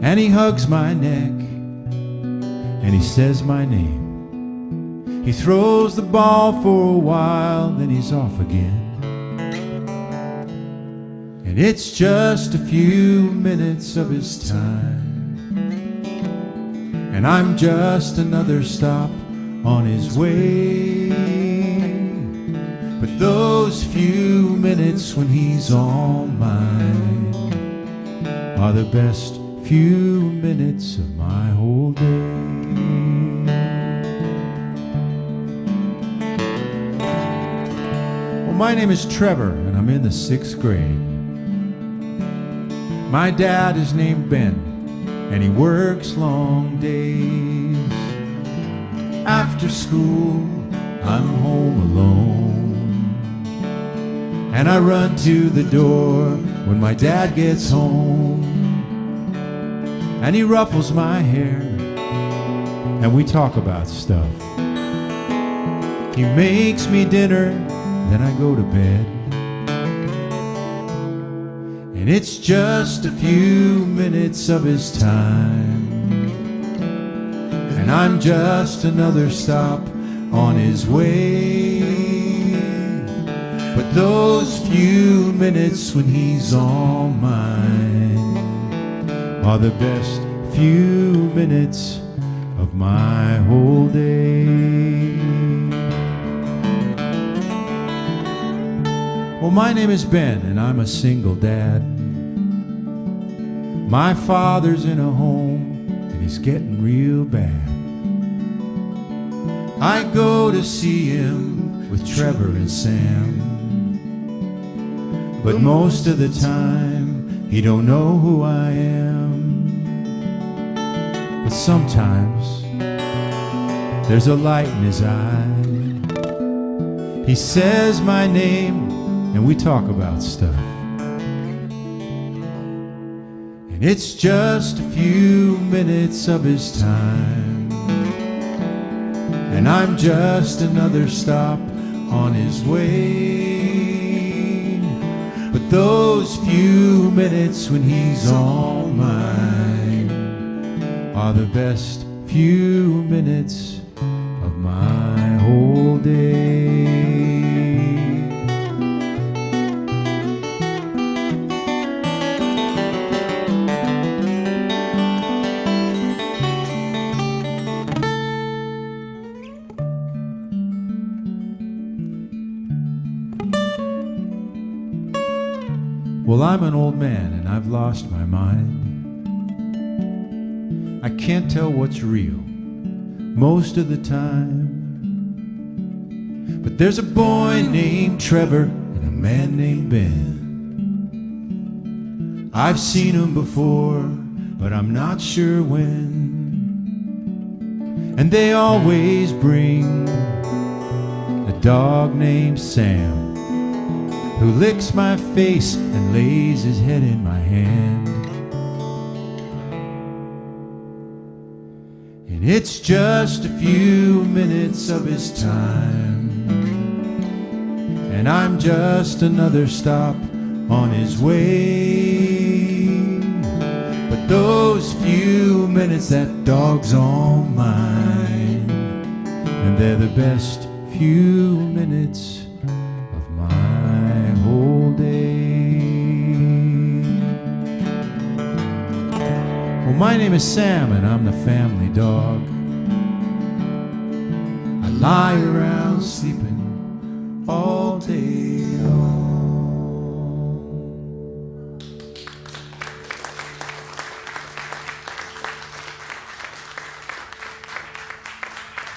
And he hugs my neck and he says my name. He throws the ball for a while, then he's off again. And it's just a few minutes of his time, and I'm just another stop on his way. But those few minutes when he's all mine are the best few minutes of my whole day. Well, my name is Trevor, and I'm in the 6th grade. My dad is named Ben, and he works long days. After school, I'm home alone, and I run to the door when my dad gets home. And he ruffles my hair, and we talk about stuff. He makes me dinner, then I go to bed. And it's just a few minutes of his time, and I'm just another stop on his way. But those few minutes when he's all mine are the best few minutes of my whole day. Well, my name is Ben, and I'm a single dad. My father's in a home, and he's getting real bad. I go to see him with Trevor and Sam, but most of the time, he don't know who I am. But sometimes, there's a light in his eye. He says my name, and we talk about stuff. And it's just a few minutes of his time, and I'm just another stop on his way. But those few minutes when he's all mine are the best few minutes of my whole day. Well, I'm an old man and I've lost my mind. I can't tell what's real most of the time. But there's a boy named Trevor and a man named Ben. I've seen them before, but I'm not sure when. And they always bring a dog named Sam who licks my face and lays his head in my hand. And it's just a few minutes of his time, and I'm just another stop on his way. But those few minutes, that dog's all mine, and they're the best few minutes of my whole day. Well, my name is Sam, and I'm the family dog. I lie around sleeping all day long.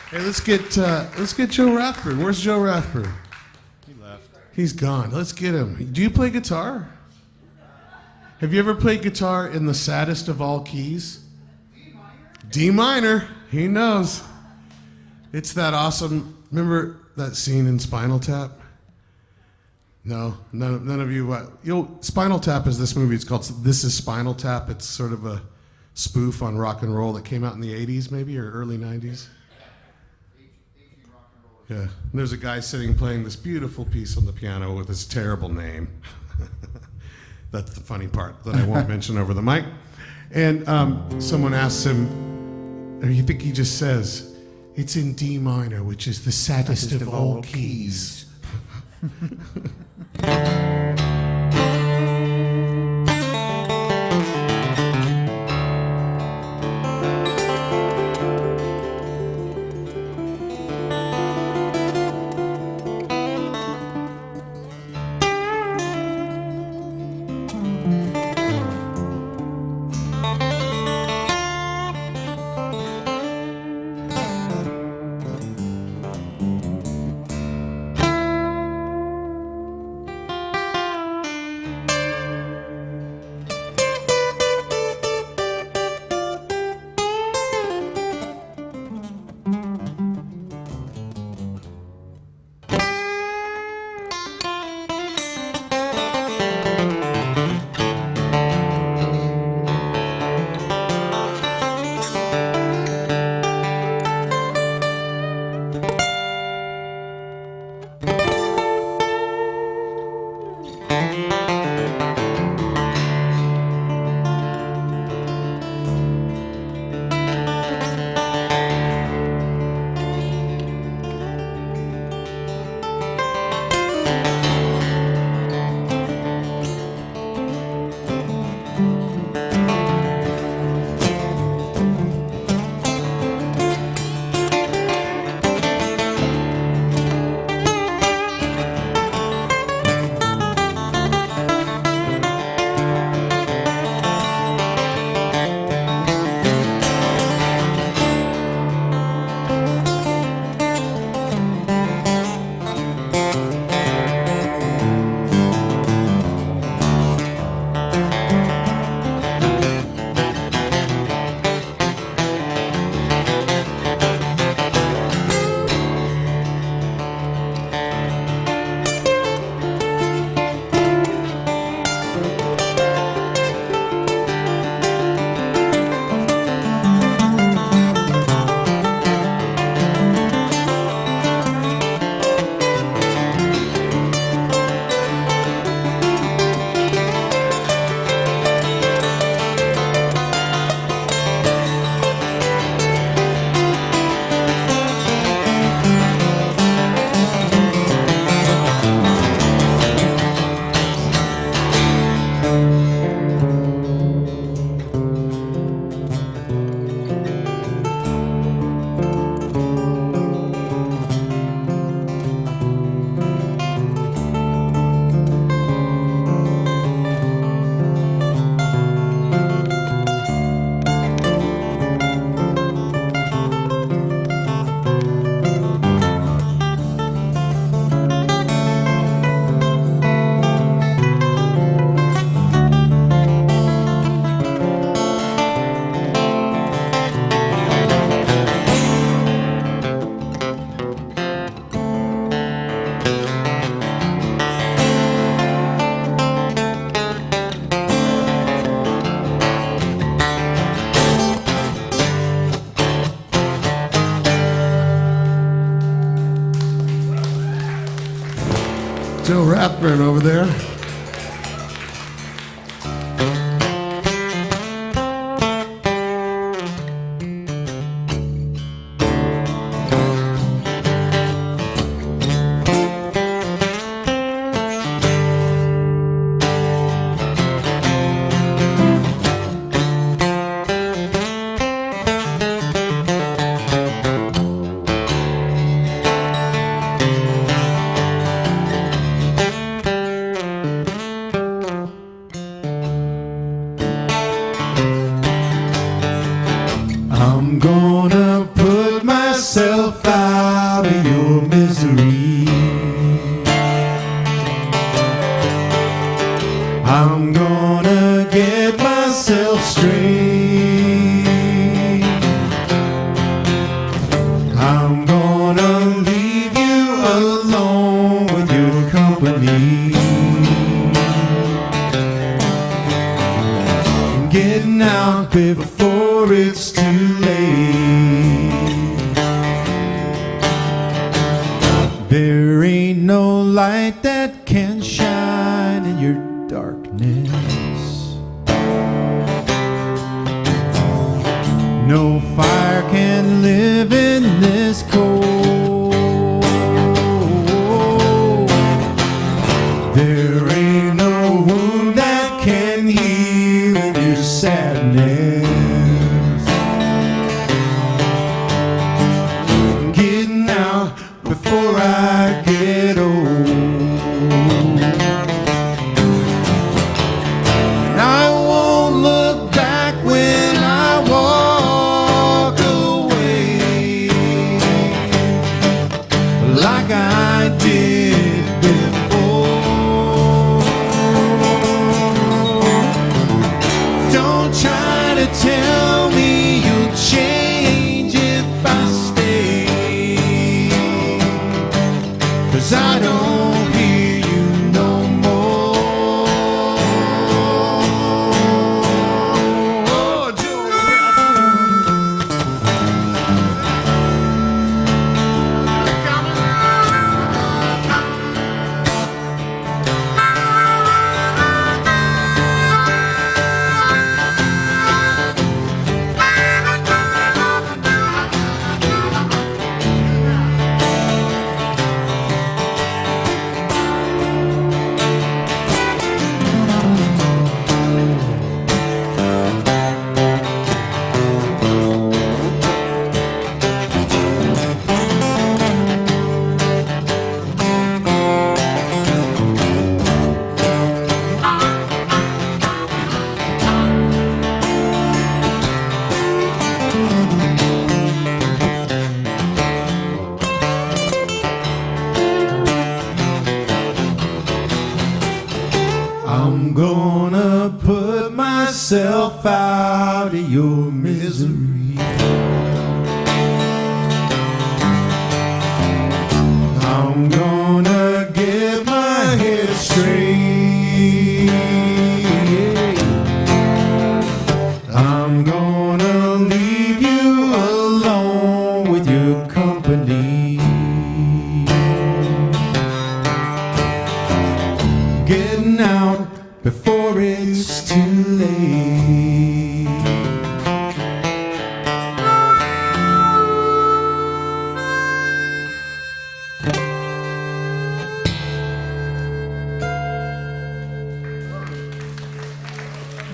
Hey, let's get Joe Rathburn. Where's Joe Rathburn? He left. He's gone. Let's get him. Do you play guitar? Have you ever played guitar in the saddest of all keys? D minor. He knows. It's that awesome. Remember that scene in Spinal Tap? No, none of you. Spinal Tap is this movie. It's called This Is Spinal Tap. It's sort of a spoof on rock and roll that came out in the 80s, maybe, or early 90s. Yeah, and there's a guy sitting playing this beautiful piece on the piano with this terrible name. That's the funny part that I won't mention over the mic. And someone asks him, or you think he just says, it's in D minor, which is the saddest of all keys. Joe Rathburn over there. I'm gonna put myself out of your misery. I'm gonna get myself straight. I'm gonna leave you alone with your company. Getting out before it's too late. There ain't no light that can shine in your darkness. No fire can live in this cold. There ain't no wound that can heal in your sadness. Getting out before I get old. And I won't look back when I walk away, like I did before. Don't try to tell me you'll change if I stay, 'cause I don't hear you no more. Oh, Joe I'm gonna put myself out of your misery. I'm gonna get my head straight. I'm gonna leave you alone with your company. Getting out before it's too late.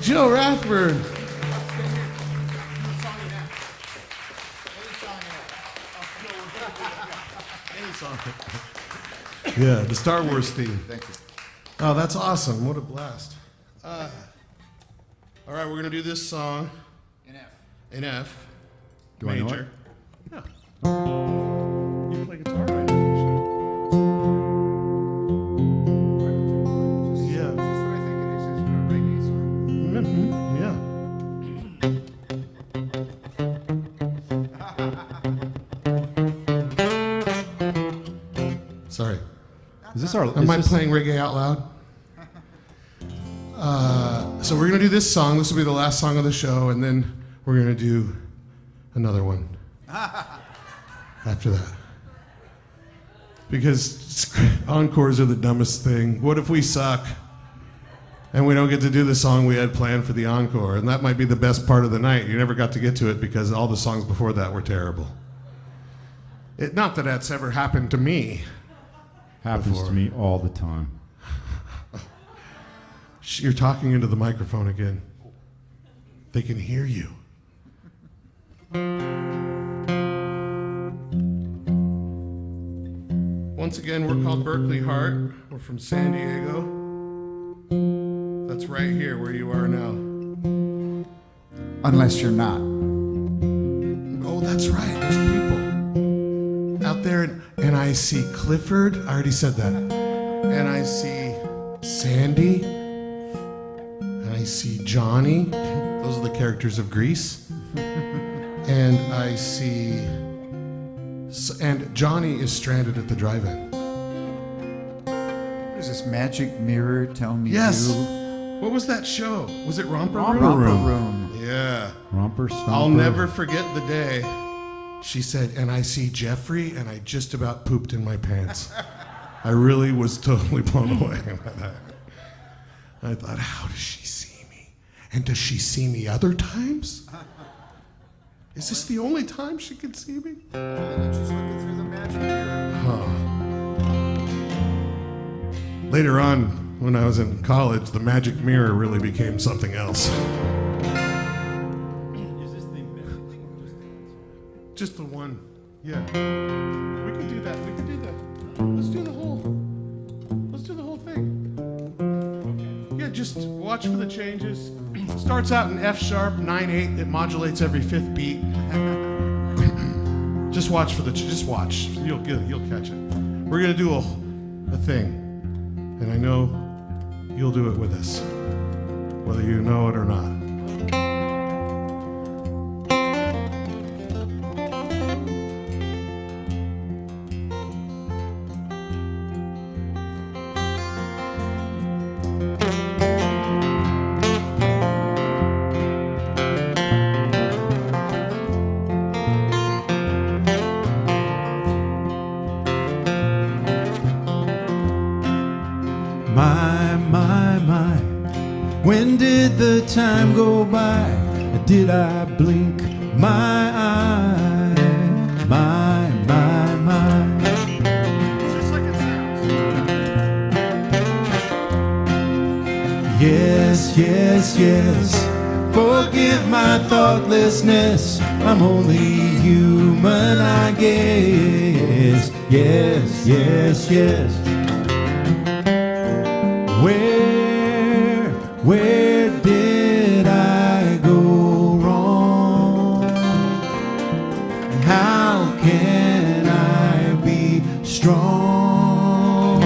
Joe Rathburn. Yeah, the Star Wars theme. Thank you. Oh, that's awesome. What a blast. All right, we're going to do this song In F. in F. Do I know major. it? Yeah. You play guitar, right? Yeah. That's what I think it is. It's a reggae song. Yeah. Sorry. Is this our? Am I playing reggae out loud? So we're going to do this song. This will be the last song of the show, and then we're going to do another one after that. Because encores are the dumbest thing. What if we suck and we don't get to do the song we had planned for the encore? And that might be the best part of the night. You never got to get to it because all the songs before that were terrible. Not that that's ever happened to me. Happens before. to me all the time. You're talking into the microphone again. They can hear you. Once again, we're called Berkley Hart. We're from San Diego. That's right here where you are now. Unless you're not. Oh, that's right. There's people out there. And I see Clifford. I already said that. And I see Sandy. And I see Johnny. Those are the characters of Grease. And I see... And Johnny is stranded at the drive-in. What is this magic mirror tell me Yes. you? What was that show? Was it Romper Romper Room? Room. Yeah. Romper Stomper. I'll never forget the day she said, and I see Jeffrey, and I just about pooped in my pants. I really was totally blown away by that. I thought, how does she see me? And does she see me other times? Is this the only time she could see me? And then she's looking through the magic mirror. Later on, when I was in college, the magic mirror really became something else. Is this thing better? Just the one. Yeah. We can do that. We can do that. Let's do the whole thing. Yeah, just watch for the changes. Starts out in F sharp, 9/8. It modulates every fifth beat. Just watch for the. Just watch. You'll catch it. We're gonna do a thing, and I know you'll do it with us, whether you know it or not. My, when did the time go by? Did I blink my eye? My. Just like it sounds. Yes. Forgive my thoughtlessness. I'm only human, I guess. Yes. Where did I go wrong? How can I be strong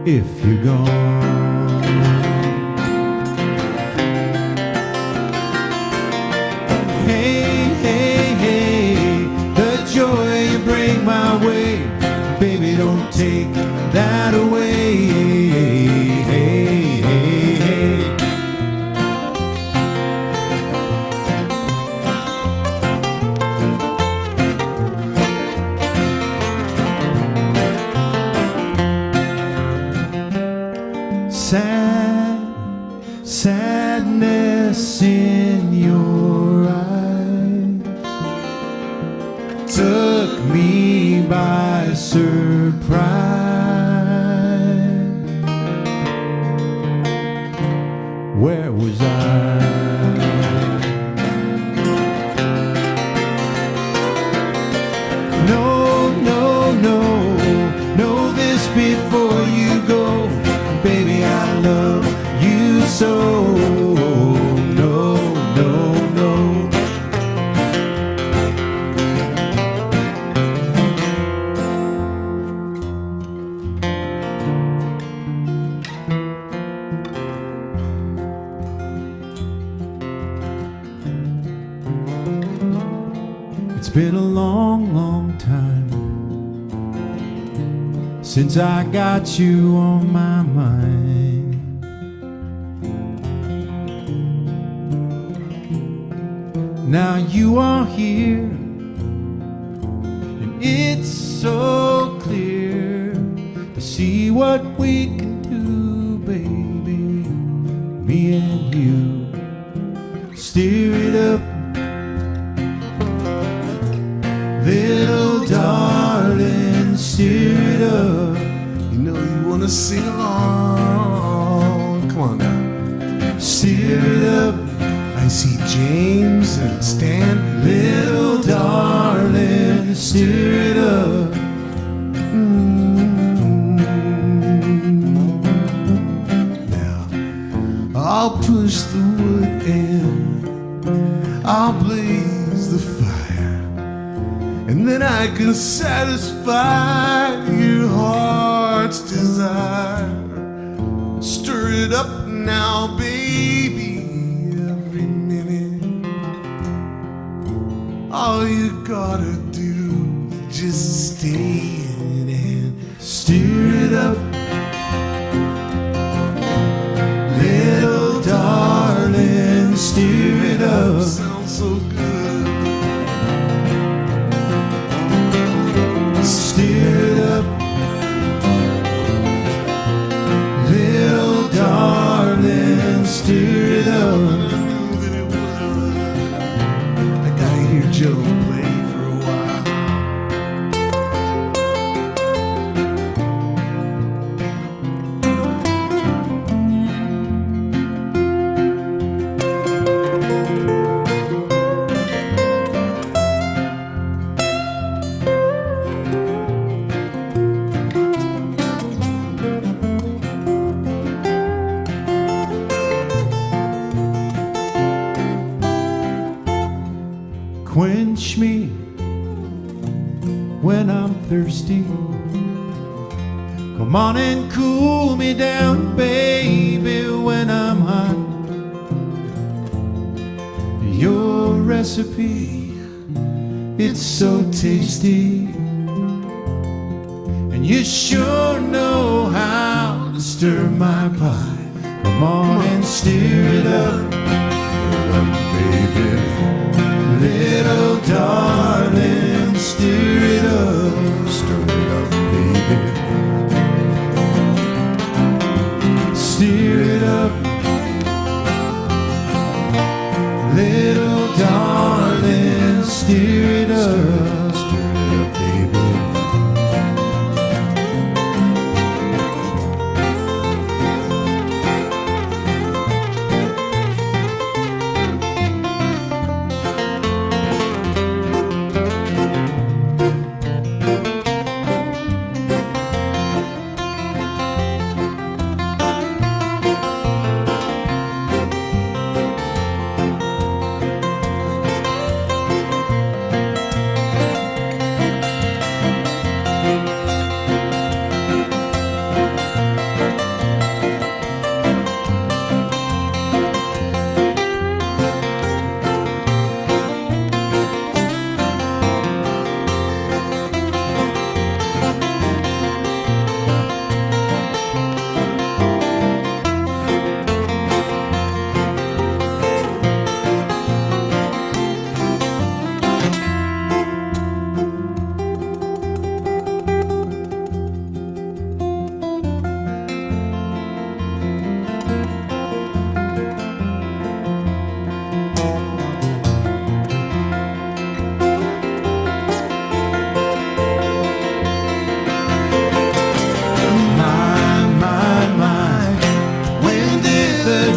if you're gone? Hey, the joy you bring my way, baby, don't take that away. Hey. Sadness in your eyes took me by surprise. Where was I? No, know this before you go. Baby, I love you so. No. It's been a long time since I got you on my mind. Now you are here It's so clear to see what we can do, baby. Me and you. Steer it up, little darling, steer it up. You know you wanna sing along. Come on now. Steer it up, I see James and Stan. little darling, steer it up. Now I'll push the wood and I'll blaze the fire, and then I can satisfy your heart's desire. Stir it up now, baby, every minute. All you gotta do is just stay in it and Steer it up, little darling, steer it up. sounds so good. Steer it up, little darling, steer it up. I gotta hear Joe play for a while. Quench me when I'm thirsty. Come on and cool me down, baby, when I'm hot. Your recipe, it's so tasty, and you sure know how to stir my pie. Come on and stir it up, baby. Little darling, stir it up, baby. Stir it up, little darling, stir it up, baby.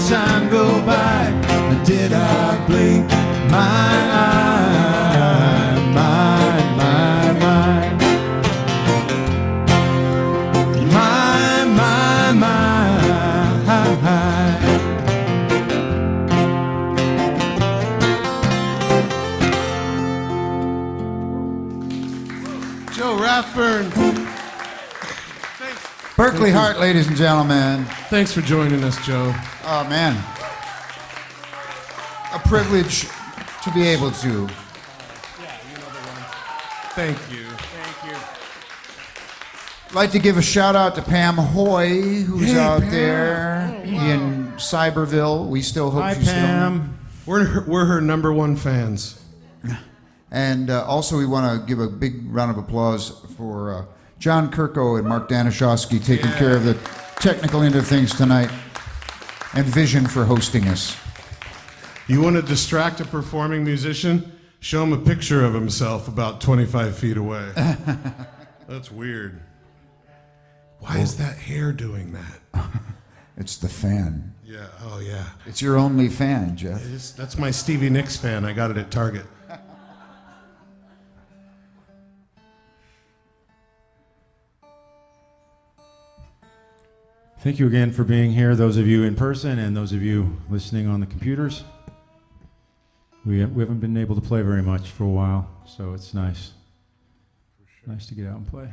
Time go by, did I blink my eye? My, Joe Rathburn. Berkley Hart, ladies and gentlemen. Thanks for joining us, Joe. Oh, man. A privilege to be able to. Thank you. I'd like to give a shout out to Pam Hoy, who's Hey, out Pam. there in Cyberville. We still hope Hi, she's Pam. We're her number one fans. And also we want to give a big round of applause for John Kirko and Mark Danishofsky taking care of the technical end of things tonight, and Vision for hosting us. You want to distract a performing musician? Show him a picture of himself about 25 feet away. That's weird. Why is that hair doing that? It's the fan. Yeah, oh yeah. It's your only fan, Jeff. That's my Stevie Nicks fan. I got it at Target. Thank you again for being here, those of you in person and those of you listening on the computers. We haven't been able to play very much for a while, so it's nice. Nice to get out and play.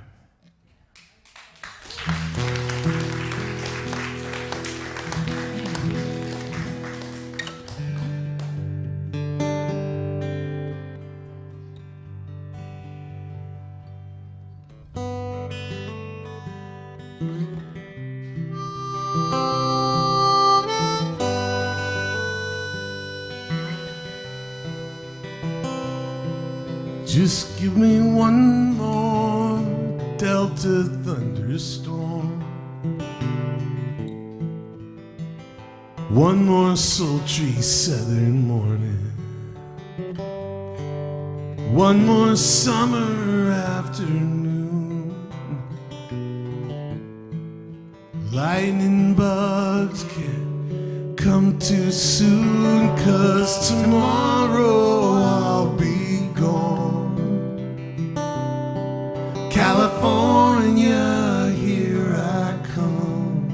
Just give me one more Delta thunderstorm, one more sultry southern morning, one more summer afternoon. Lightning bugs can't come too soon, 'cause tomorrow I'll be gone. California, here I come.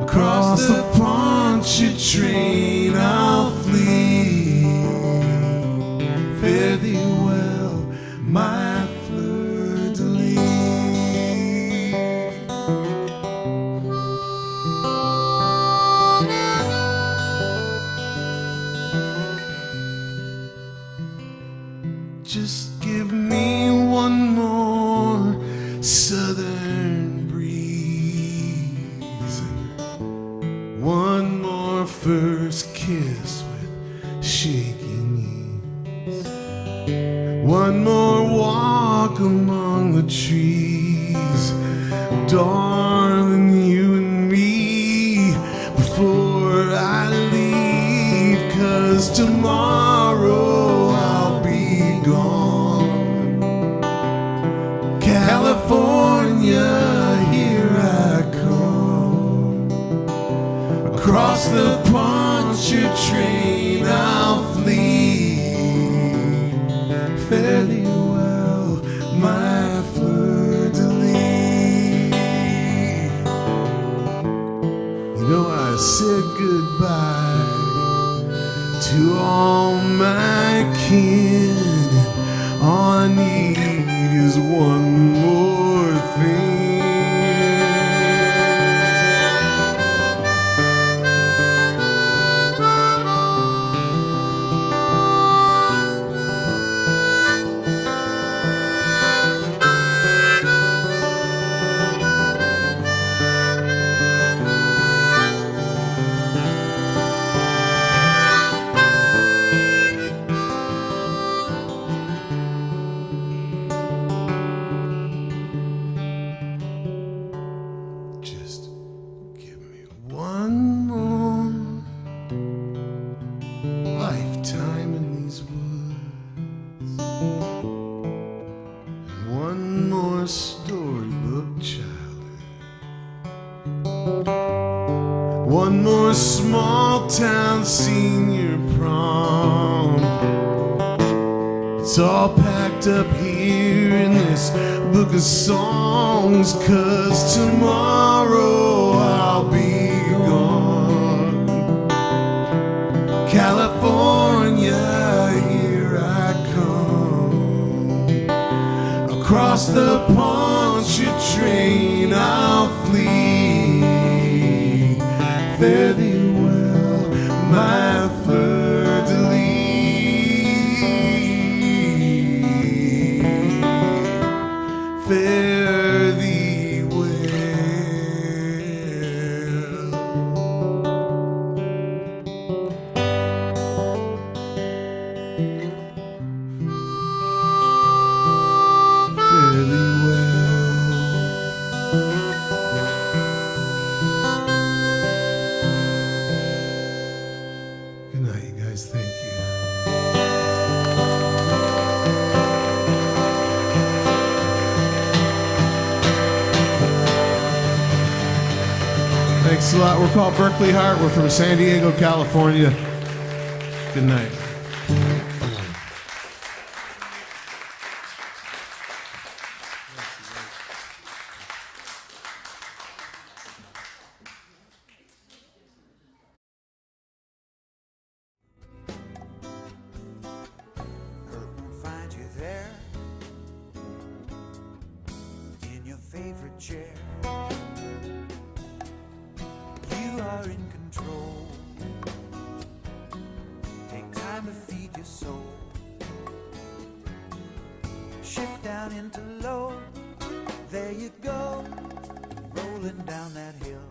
Across the Poncha train I'll flee. Fare thee well, my fleur-de-lis. Just give me one more southern breeze, and one more first kiss with shaking knees, one more walk among the trees, darling, you and me, before I leave, 'cause tomorrow I'll be gone. California, here I come. Across the Poncha train I'll flee. Fare thee well, my fleur-de-lis. You know, I said goodbye to all my kin. All I need is one more thing. Just give me one more lifetime in these woods, and one more storybook childhood, one more small town senior prom. It's all packed up here in this book of songs, 'cause tomorrow I'll be gone. California, here I come. Across the Poncha train I'll flee. Fare thee well, my fleur-de-lis. Fare thee well. Thanks a lot. We're called Berkley Hart. We're from San Diego, California. Good night. Hurt won't find you there in your favorite chair. You are in control. Take time to feed your soul. Shift down into low. There you go, rolling down that hill.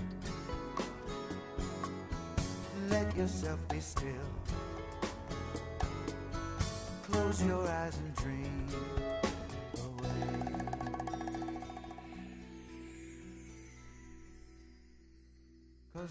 Let yourself be still. Close your eyes and dream.